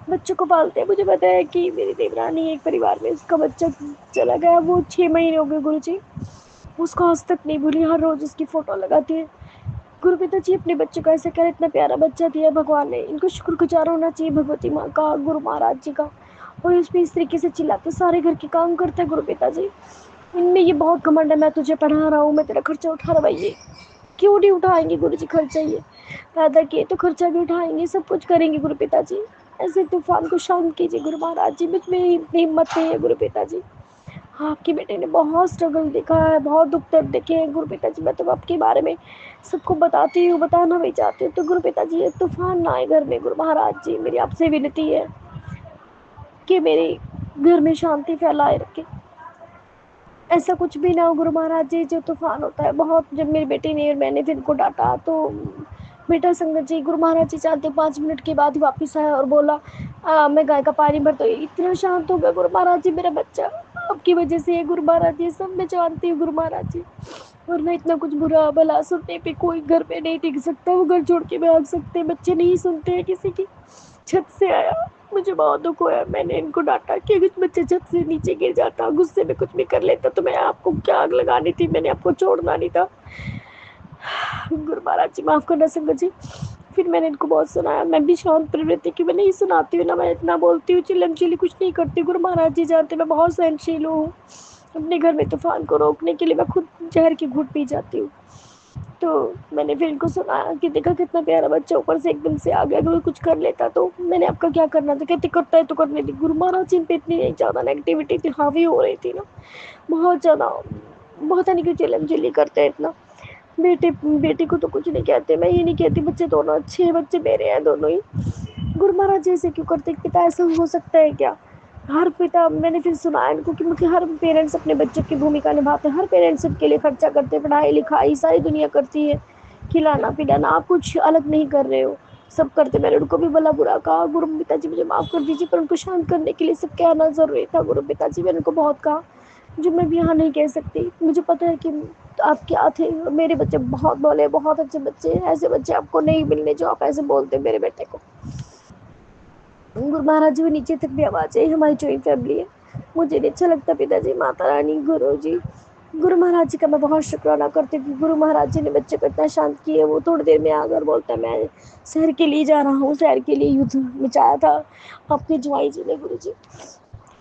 बच्चों को पालते हैं। मुझे पता है कि मेरी देवरानी एक परिवार में उसका बच्चा चला गया, वो 6 महीने हो गए गुरु जी, उसको आज तक नहीं भूली, हर रोज़ उसकी फ़ोटो लगाती है। गुरु पिता जी अपने बच्चे को ऐसे कह, इतना प्यारा बच्चा दिया भगवान ने, इनको शुक्रगुजार होना चाहिए भगवती माँ का, गुरु महाराज जी का। और उसमें इस तरीके से चिल्लाते सारे घर के काम करते हैं गुरु पिता जी। इनमें ये बहुत घमंड है, मैं तुझे पढ़ा रहा हूँ, मैं तेरा खर्चा उठा रहा हूँ। ये क्यों नहीं उठाएंगे गुरु जी खर्चा, ये पैदा किए तो खर्चा भी उठाएंगे, सब कुछ करेंगे गुरु पिता जी। ऐसे तूफान को शांत कीजिए गुरु महाराज जी, मुझ में इतनी हिम्मत नहीं है गुरु पिता जी। आपके बेटे ने बहुत स्ट्रगल देखा है, बहुत दुख दर्द देखे हैं गुरु पिता जी। मैं तो आपके बारे में सबको बताती हूँ, बताना भी चाहती हूँ। तो गुरु पिता जी ये तूफान ना आए घर में गुरु महाराज जी, मेरी आपसे विनती है कि मेरे घर में शांति फैलाए रखे, ऐसा कुछ भी ना हो गुरु महाराज जी। जो तूफान होता है बहुत, जब मेरी बेटी ने मैंने फिर इनको डांटा तो बेटा संगत जी गुरु महाराज जी चाहते 5 मिनट के बाद ही वापस आया और बोला मैं गाय का पानी भर, तो इतना शांत हो गया गुरु महाराज जी मेरा बच्चा, आपकी वजह से है गुरु महाराज जी, सब मैं जानती हूँ गुरु महाराज जी। और मैं इतना कुछ बुरा भला सुनने पे कोई घर पे नहीं टिक सकता, वो घर छोड़ के भाग सकते, बच्चे नहीं सुनते हैं किसी की। छत से आया, मुझे बहुत दुख हुआ। मैंने इनको डांटा कि कुछ बच्चे छत से नीचे गिर जाता, गुस्से में कुछ भी कर लेता, तो मैं आपको क्या आग लगानी थी, मैंने आपको छोड़ना नहीं था। गुरु महाराज जी माफ करना संगत जी। फिर मैंने इनको बहुत सुनाया। मैं भी शांत प्रवृत्ति की, मैं नहीं सुनाती हूँ ना मैं इतना बोलती हूँ, चिल्लम चिल्ली कुछ नहीं करती। गुरु महाराज जी जानते मैं बहुत सहनशील हूँ। अपने घर में तूफान को रोकने के लिए मैं खुद जहर की घूंट पी जाती हूँ। तो मैंने फिर इनको सुनाया कि देखा कितना प्यारा बच्चा ऊपर से एकदम से आ गया, अगर कुछ कर लेता तो मैंने आपका क्या करना था, कहते करता है तो करने दी। गुरु महाराज जी पे इतनी ज़्यादा नेगेटिविटी थी, हावी हो रही थी ना बहुत ज़्यादा, बहुत है नहीं कि चिल्लम चिल्ली करते हैं इतना। बेटी को तो कुछ नहीं कहते, मैं ये नहीं कहती, बच्चे दोनों अच्छे हैं, बच्चे मेरे हैं दोनों ही। गुरु महाराज जी ऐसे क्यों करते, पिता ऐसा हो सकता है क्या? हर पिता, मैंने फिर सुना इनको कि हर पेरेंट्स अपने बच्चों की भूमिका निभाते हैं, हर पेरेंट्स सबके लिए खर्चा करते हैं, पढ़ाई लिखाई सारी दुनिया करती है, खिलाना पिलाना, आप कुछ अलग नहीं कर रहे हो, सब करते। मैंने उनको भी भला बुरा कहा, गुरु पिताजी मुझे माफ़ कर दीजिए, पर उनको शांत करने के लिए सब कहना ज़रूरी था। गुरु पिताजी मैंने उनको बहुत कहा जो मैं भी यहाँ नहीं कह सकती। मुझे पता है कि आप क्या थे, मेरे बच्चे बहुत बोले, बहुत अच्छे बच्चे हैं, ऐसे बच्चे आपको नहीं मिलने जो आप ऐसे बोलते मेरे बेटे को। गुरु महाराज जी भी नीचे तक भी आवाज़ आई, हमारी जॉइंट फैमिली है, मुझे नहीं अच्छा लगता पिताजी, माता रानी, गुरु जी, गुरु महाराज जी का मैं बहुत शुक्राना करती हूँ। गुरु महाराज जी ने बच्चे को इतना शांत किया। वो थोड़ी देर में आकर बोलता है मैं शहर के लिए जा रहा हूँ, शहर के लिए युद्ध मचाया था आपके जुआई जी ने। गुरु जी,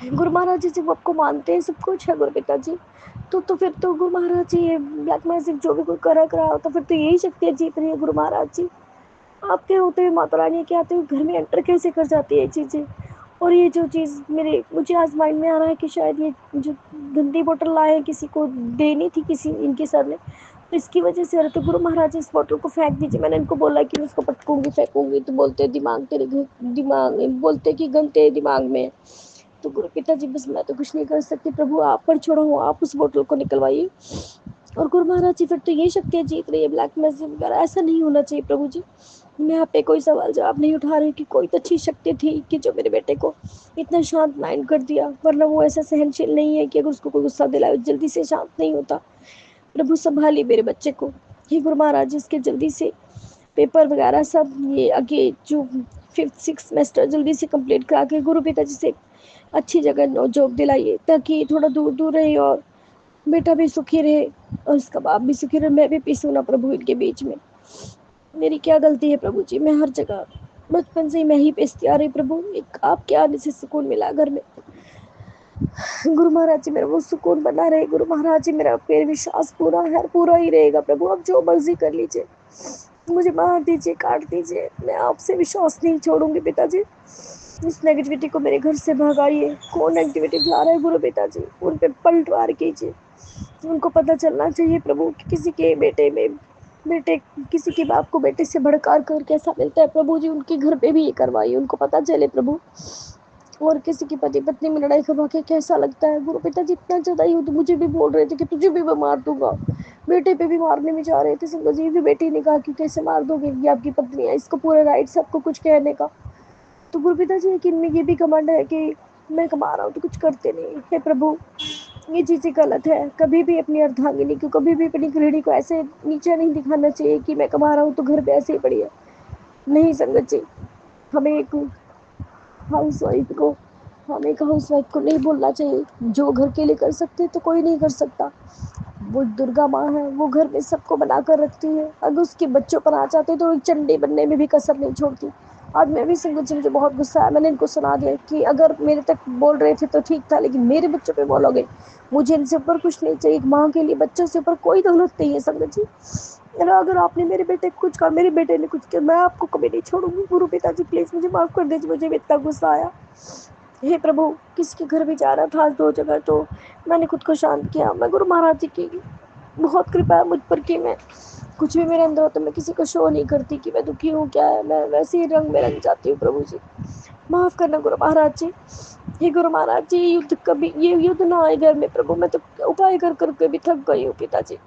गुरु महाराज जी जब आपको मानते हैं सब कुछ है गुरु पिताजी, तो फिर तो गुरु महाराज जी ब्लैक मैजिक जो भी कोई करा हो तो फिर तो यही शक्तियाँ जीत रही है। गुरु महाराज जी आपके होते हुए, माता रानी के आते हुए घर में एंटर कैसे कर जाती है ये चीज़ें। और ये जो चीज़ मुझे आज माइंड में आ रहा है कि शायद ये जो गंदी बोतल लाए किसी को देनी थी, किसी इनके सर ने, तो इसकी वजह से। तो गुरु महाराज इस बोतल को फेंक दीजिए। मैंने इनको बोला कि मैं उसको पटकूंगी फेंकूंगी, तो बोलते दिमाग तेरे दिमाग, बोलते कि गन तेरे दिमाग में। तो गुरु पिताजी बस मैं तो कुछ नहीं कर सकती, प्रभु आप पर छोड़ो, आप उस बोतल को निकलवाइए। और गुरु महाराज जी फिर तो ये शक्तियाँ जीत रही है, ब्लैक मैजिक वगैरह, ऐसा नहीं होना चाहिए प्रभु जी। मैं आप पे कोई सवाल जवाब नहीं उठा रही कि कोई तो अच्छी शक्ति थी कि जो मेरे बेटे को इतना शांत माइंड कर दिया, वरना वो ऐसा सहनशील नहीं है कि अगर उसको कोई गुस्सा दिलाए जल्दी से शांत नहीं होता। प्रभु संभालिए मेरे बच्चे को, हे गुरु महाराज इसके जल्दी से पेपर वगैरह सब ये आगे जो 5th 6th सेमेस्टर जल्दी से कंप्लीट करा के गुरु पिताजी से अच्छी जगह जॉब दिलाइए, ताकि थोड़ा दूर दूर रहे और बेटा भी सुखी रहे और उसका बाप भी सुखी रहे, मैं भी पीसूँ ना प्रभु इनके बीच में। मेरी क्या गलती है प्रभु जी, मैं हर जगह बचपन से ही मैं ही पेशती आ रही प्रभु, एक आपके आने से सुकून मिला घर में। गुरु महाराज जी मेरा वो सुकून बना रहे। गुरु महाराज जी मेरा फिर विश्वास पूरा है, पूरा ही रहेगा प्रभु, आप जो मर्जी कर लीजिए, मुझे मार दीजिए, काट दीजिए, मैं आपसे विश्वास नहीं छोड़ूंगी पिताजी। इस नेगेटिविटी को मेरे घर से भगाइए। कौन नेगेटिविटी फैला रहा है गुरु पिताजी, उन पर पलटवार कीजिए। उनको पता चलना चाहिए प्रभु कि किसी के बेटे किसी के बाप को बेटे से भड़कार कर कैसा मिलता है प्रभु जी, उनके घर पे भी ये करवाइए, उनको पता चले प्रभु। और किसी की पति पत्नी में लड़ाई करवा के कैसा लगता है गुरु पिताजी, इतना ज़्यादा युद्ध मुझे भी बोल रहे थे कि तुझे भी मैं मार दूंगा, बेटे पे भी मारने में जा रहे थे संगत जी। भी बेटी ने कहा कि कैसे मार दोगे, ये आपकी पत्नी है, इसको पूरा राइट सबको कुछ कहने का। तो गुरु पिताजी कि इनमें ये भी कमांड है कि मैं कमा रहा हूँ तो कुछ करते नहीं। हे प्रभु ये चीज़ें गलत है, कभी भी अपनी अर्धांगिनी को, कभी भी अपनी गृहिणी को ऐसे नीचे नहीं दिखाना चाहिए कि मैं कमा रहा हूँ तो घर पे ऐसे ही पड़ी है। नहीं संगत जी, हमें एक हाउस वाइफ को नहीं बोलना चाहिए, जो घर के लिए कर सकते तो कोई नहीं कर सकता। वो दुर्गा माँ है, वो घर में सबको बना कर रखती है, अगर उसके बच्चों पर आ जाते तो एक चंडी बनने में भी कसर नहीं छोड़ती। आज मैं भी संगत जी मुझे बहुत गुस्सा आया, मैंने इनको सुना दिया कि अगर मेरे तक बोल रहे थे तो ठीक था, लेकिन मेरे बच्चों पे बोलोगे, मुझे इनसे ऊपर कुछ नहीं चाहिए। एक माँ के लिए बच्चों से ऊपर कोई दौलत नहीं है संगत जी। अगर आपने मेरे बेटे को कुछ कहा, मेरे बेटे ने कुछ किया, मैं आपको कभी नहीं छोड़ूंगी। गुरु पिताजी प्लीज़ मुझे माफ़ कर दीजिए, मुझे भी इतना गुस्सा आया। हे प्रभु किसके घर भी जा रहा था आज 2 जगह, तो मैंने खुद को शांत किया। मैं गुरु महाराज जी की बहुत कृपा है मुझ पर कि मैं कुछ भी मेरे अंदर हो तो मैं किसी को शो नहीं करती कि मैं दुखी हूँ क्या है, मैं वैसे ही रंग में रंग जाती हूँ। प्रभु जी माफ़ करना गुरु महाराज जी। ये गुरु महाराज जी ये युद्ध ना आए घर में प्रभु, मैं तो उपाय कर करके भी थक गई हूँ पिताजी,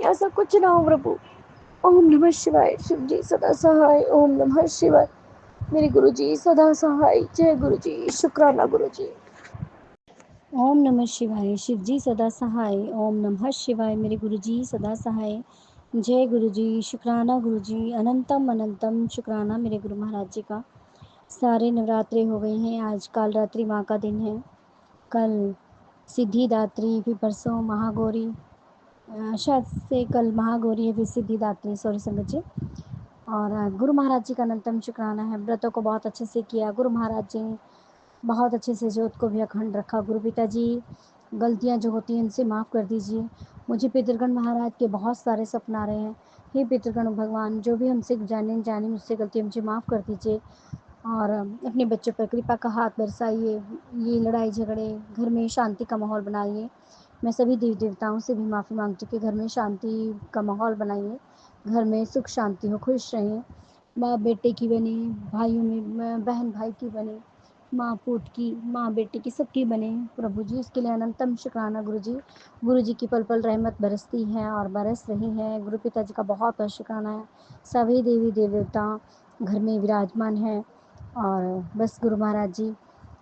ऐसा कुछ ना हो प्रभु। ओम नमः शिवाय, शिव जी सदा सहाय। ओम नमः शिवाय, मेरे गुरु जी सदा सहाय। जय गुरु जी, शुक्राना गुरु जी। ओम नमः शिवाय, शिव जी सदा सहाय। ओम नमः शिवाय, मेरे गुरु जी सदा सहाय। जय गुरु जी, शुक्राना गुरु जी, अनंतम अनंतम शुक्राना मेरे गुरु महाराज जी का। सारे नवरात्रे हो गए हैं। आज कालरात्रि माँ का दिन है। कल सिद्धिदात्री, फिर परसों महागौरी, शायद से कल महागौरी है, फिर सिद्धिदात्री, सॉरी संगत जी। और गुरु महाराज जी का अनंतम शुक्राना है। व्रतों को बहुत अच्छे से किया। गुरु महाराज जी बहुत अच्छे से जोत को भी अखंड रखा। गुरु पिताजी गलतियां जो होती हैं उनसे माफ़ कर दीजिए। मुझे पितृगण महाराज के बहुत सारे सपना आ रहे हैं। हे पितृगण भगवान, जो भी हमसे जाने जाने मुझसे गलती मुझे माफ़ कर दीजिए और अपने बच्चों पर कृपा का हाथ बरसाइए। ये लड़ाई झगड़े घर में शांति का माहौल बनाइए। मैं सभी देवी देवताओं से भी माफ़ी मांगती हूँ कि घर में शांति का माहौल बनाइए, घर में सुख शांति हो, खुश रहें। माँ बेटे की बने, भाइयों में बहन भाई की बने, माँ पुत की, माँ बेटे की, सबकी बने प्रभु जी। इसके लिए अनंतम शुक्राना गुरु जी। गुरु जी की पल पल रहमत बरसती है और बरस रही है। गुरु पिता जी का बहुत बहुत शुक्राना है। सभी देवी देवता घर में विराजमान है। और बस गुरु महाराज जी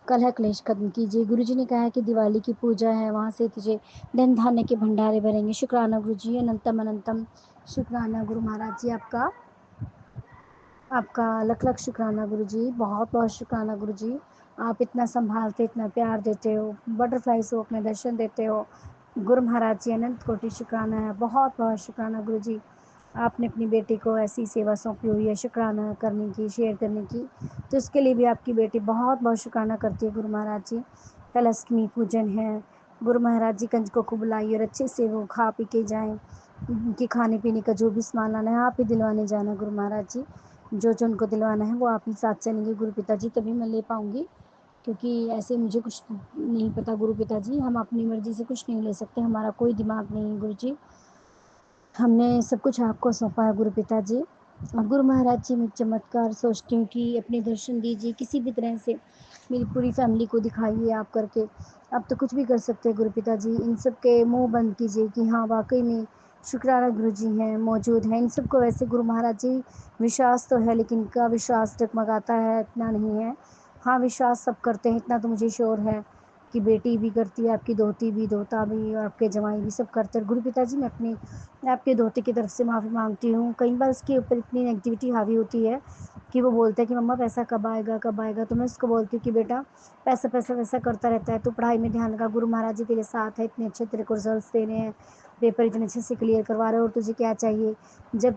कलह क्लेश खत्म कीजिए। गुरु जी ने कहा है कि दिवाली की पूजा है, वहाँ से तुझे धन धान्य के भंडारे भरेंगे। शुक्राना गुरु जी, अनंतम अनंतम शुक्राना गुरु महाराज जी। आपका आपका लख लख शुक्राना गुरु जी, बहुत बहुत शुक्राना गुरु जी। आप इतना संभालते, इतना प्यार देते हो, बटरफ्लाई से अपने दर्शन देते हो। गुरु महाराज जी अनंत कोटि शुक्राना है, बहुत बहुत शुक्राना गुरु जी। आपने अपनी बेटी को ऐसी सेवा सौंपी हुई है शुक्राना करने की, शेयर करने की, तो इसके लिए भी आपकी बेटी बहुत बहुत शुक्राना करती है गुरु महाराज जी। कल अष्टमी पूजन है। गुरु महाराज जी कंजकों को बुलाइए और अच्छे से वो खा पी के जाएँ। उनके खाने पीने का जो भी सामान लाना है आप ही दिलवाने जाना गुरु महाराज जी। जो जो उनको दिलवाना है वो आप ही साथ चलेंगे गुरु पिताजी, तभी मैं ले पाऊँगी, क्योंकि ऐसे मुझे कुछ नहीं पता गुरु पिताजी। हम अपनी मर्ज़ी से कुछ नहीं ले सकते, हमारा कोई दिमाग नहीं है गुरु जी। हमने सब कुछ आपको सौंपा है गुरु पिताजी। और गुरु महाराज जी मैं चमत्कार सोचती हूँ कि अपने दर्शन दीजिए किसी भी तरह से, मेरी पूरी फैमिली को दिखाइए आप करके। आप तो कुछ भी कर सकते हैं गुरु पिताजी। इन सब के मुँह बंद कीजिए कि हाँ वाक़ई में शुक्राना गुरु जी हैं, मौजूद हैं। इन सबको वैसे गुरु महाराज जी विश्वास तो है, लेकिन इनका विश्वास डगमगाता है, इतना नहीं है। हाँ, विश्वास सब करते हैं, इतना तो मुझे श्योर है कि बेटी भी करती है, आपकी दोती भी, दोता भी और आपके जमाई भी सब करते हैं। गुरु पिताजी मैं अपने आपके दोते की तरफ से माफ़ी मांगती हूँ। कई बार उसके ऊपर इतनी नेगेटिविटी हावी होती है कि वो बोलता है कि मम्मा पैसा कब आएगा, कब आएगा। तो मैं उसको बोलती हूँ कि बेटा पैसा पैसा वैसा करता रहता है, तो पढ़ाई में ध्यान लगा। गुरु महाराज जी तेरे साथ है, इतने अच्छे तेरे को रिजल्ट्स दे रहे हैं, पेपर इतने अच्छे से क्लियर करवा रहे हो, और तुझे क्या चाहिए। जब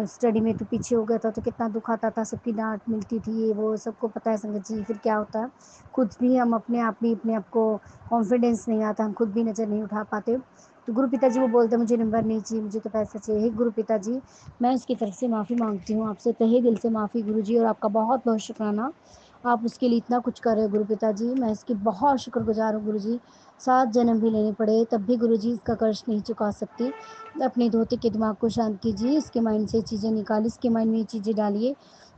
स्टडी में तू पीछे हो गया था तो कितना दुख आता था, सबकी डांट मिलती थी, ये वो सबको पता है संगत जी। फिर क्या होता है, खुद भी हम अपने आप में अपने आप को कॉन्फिडेंस नहीं आता, हम खुद भी नज़र नहीं उठा पाते। तो गुरु पिताजी वो बोलते मुझे नंबर नहीं चाहिए, मुझे तो पैसा चाहिए। हे गुरु पिताजी मैं उसकी तरफ से माफ़ी मांगती हूँ आपसे, तहे दिल से माफ़ी गुरु जी। और आपका बहुत बहुत शुक्राना, आप उसके लिए इतना कुछ कर रहे हो गुरु पिताजी। मैं इसकी बहुत शुक्रगुजार हूँ गुरु जी। 7 जन्म भी लेने पड़े तब भी गुरु जी इसका कर्ज नहीं चुका सकती। अपने धोते के दिमाग को शांत कीजिए, इसके माइंड से चीज़ें निकालिए, इसके माइंड में ये चीज़ें डालिए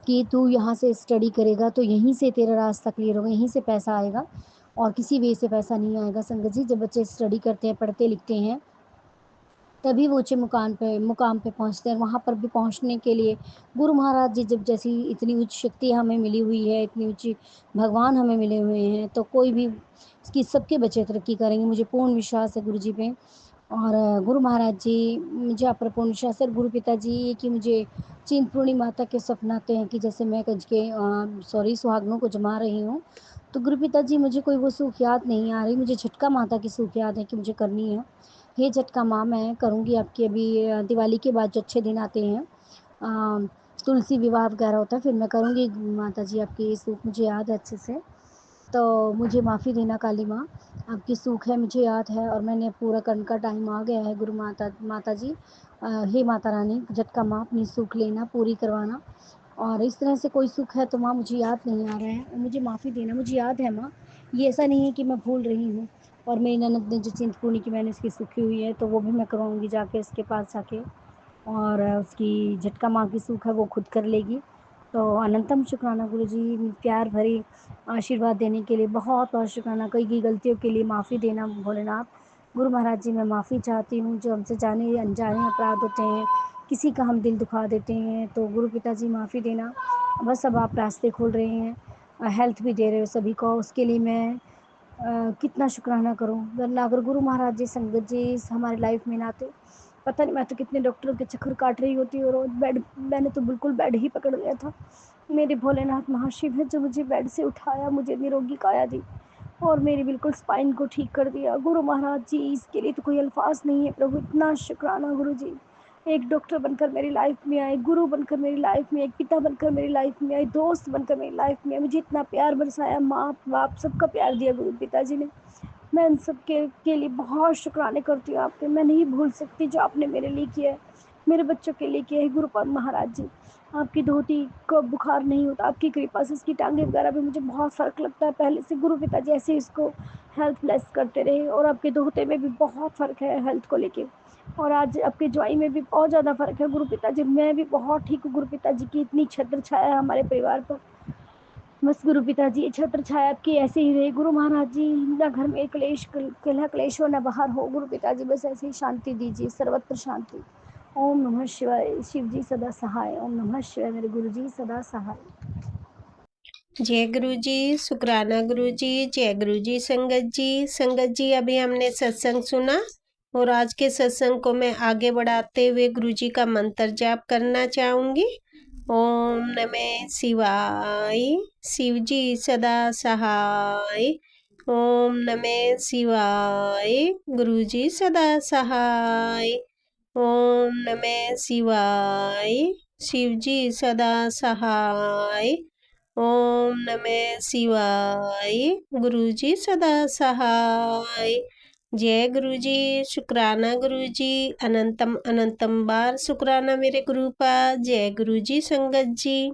कि तू यहाँ से स्टडी करेगा तो यहीं से तेरा रास्ता क्लियर होगा, यहीं से पैसा आएगा और किसी वे से पैसा नहीं आएगा संगत जी। जब बच्चे स्टडी करते हैं, पढ़ते लिखते हैं, तभी वो ऊँचे मुकाम पे पहुँचते हैं। वहाँ पर भी पहुँचने के लिए गुरु महाराज जी जब जैसी इतनी उच्च शक्ति हमें मिली हुई है, इतनी ऊँची भगवान हमें मिले हुए हैं, तो कोई भी इसकी सबके बच्चे तरक्की करेंगे, मुझे पूर्ण विश्वास है गुरु जी पे। और गुरु महाराज जी मुझे आप पर पूर्ण विश्वास है। और गुरु पिताजी ये कि मुझे चिंतपूर्णी माता के सपने आते हैं कि जैसे मैं कंज के सुहागनों को जमा रही हूँ, तो गुरु पिताजी मुझे कोई वो सूख याद नहीं आ रही, मुझे झटका माता की सूख याद है कि मुझे करनी है। हे झटका माँ मैं करूँगी आपकी अभी दिवाली के बाद जो अच्छे दिन आते हैं, तुलसी विवाह वगैरह होता है, फिर मैं करूँगी माता जी आपकी सूख, मुझे याद है अच्छे से। तो मुझे माफ़ी देना काली माँ, आपकी सूख है मुझे याद है, और मैंने पूरा करने का टाइम आ गया है गुरु माता जी। हे माता रानी झटका माँ अपनी सूख लेना, पूरी करवाना। और इस तरह से कोई सुख है तो माँ मुझे याद नहीं आ रहा है, और मुझे माफ़ी देना, मुझे याद है माँ, ये ऐसा नहीं है कि मैं भूल रही हूँ। और मेरी ननद ने जो चिंतपूर्णी की मैंने उसकी सूखी हुई है, तो वो भी मैं करवाऊँगी जाके उसके पास जाके। और उसकी झटका माँ की सूख है वो खुद कर लेगी। तो अनंतम शुक्राना गुरु जी, प्यार भरी आशीर्वाद देने के लिए बहुत बहुत शुक्राना। कई की गलतियों के लिए माफ़ी देना भोलेनाथ। गुरु महाराज जी मैं माफ़ी चाहती हूँ, जो हमसे जाने अनजाने अपराध होते हैं, किसी का हम दिल दुखा देते हैं, तो गुरु पिताजी माफ़ी देना। बस अब आप रास्ते खोल रहे हैं, हेल्थ भी दे रहे हो सभी को, उसके लिए मैं कितना शुक्राना करूँ। वरना अगर गुरु महाराज जी संगत जी हमारी लाइफ में ना आते पता नहीं मैं तो कितने डॉक्टरों के चक्कर काट रही होती और रोज बेड, मैंने तो बिल्कुल बेड ही पकड़ लिया था। मेरे भोलेनाथ महाशिव है जो मुझे बेड से उठाया, मुझे निरोगी काया दी और मेरी बिल्कुल स्पाइन को ठीक कर दिया। गुरु महाराज जी, इसके लिए तो कोई अल्फाज नहीं है प्रभु, इतना शुक्राना गुरु जी। एक डॉक्टर बनकर मेरी लाइफ में आए, गुरु बनकर मेरी लाइफ में, एक पिता बनकर मेरी लाइफ में आए, दोस्त बनकर मेरी लाइफ में, मुझे इतना प्यार बरसाया, माँ बाप सबका प्यार दिया गुरु पिताजी ने। मैं इन सब के लिए बहुत शुक्राने करती हूँ आपके। मैं नहीं भूल सकती जो आपने मेरे लिए किया है, मेरे बच्चों के लिए किया है। गुरुपाद महाराज जी, आपकी धोती को बुखार नहीं होता, आपकी कृपा से इसकी टांगे वगैरह भी मुझे बहुत फ़र्क लगता है पहले से। गुरु पिताजी ऐसे इसको हेल्थ ब्लेस करते रहे और आपके धोते में भी बहुत फ़र्क है हेल्थ को लेके, और आज आपके ज्वाई में भी बहुत ज़्यादा फ़र्क है गुरु पिताजी। मैं भी बहुत ठीक हूँ गुरु पिताजी की इतनी छत्र छाया है हमारे परिवार पर। बस गुरु पिताजी छत्र छाया आपकी ऐसे ही रहे गुरु महाराज जी, ना घर में क्लेश कलह क्लेश हो, ना बाहर हो गुरु पिताजी, बस ऐसे ही शांति दीजिए, सर्वत्र शांति। ओम नमः शिवाय। शिव जी सदा सहाय। ओम नमः शिवाय। मेरे गुरु जी सदा सहाय। जय गुरु जी, शुक्राना गुरु जी, जय गुरु जी। संगत जी, संगत जी, अभी हमने सत्संग सुना और आज के सत्संग को मैं आगे बढ़ाते हुए गुरु जी का मंत्र जाप करना चाहूँगी। ओम नमः शिवाय, शिव जी सदा सहाय। ओम नमः शिवाय, गुरु जी सदा सहाय। ओम नमः शिवाय, शिव जी सदा सहाय। ओम नमः शिवाय, गुरु जी सदा सहाय। जय गुरु जी, शुक्राना गुरु जी, अनंतम अनंतम बार शुक्राना मेरे गुरु का। जय गुरु जी संगत जी।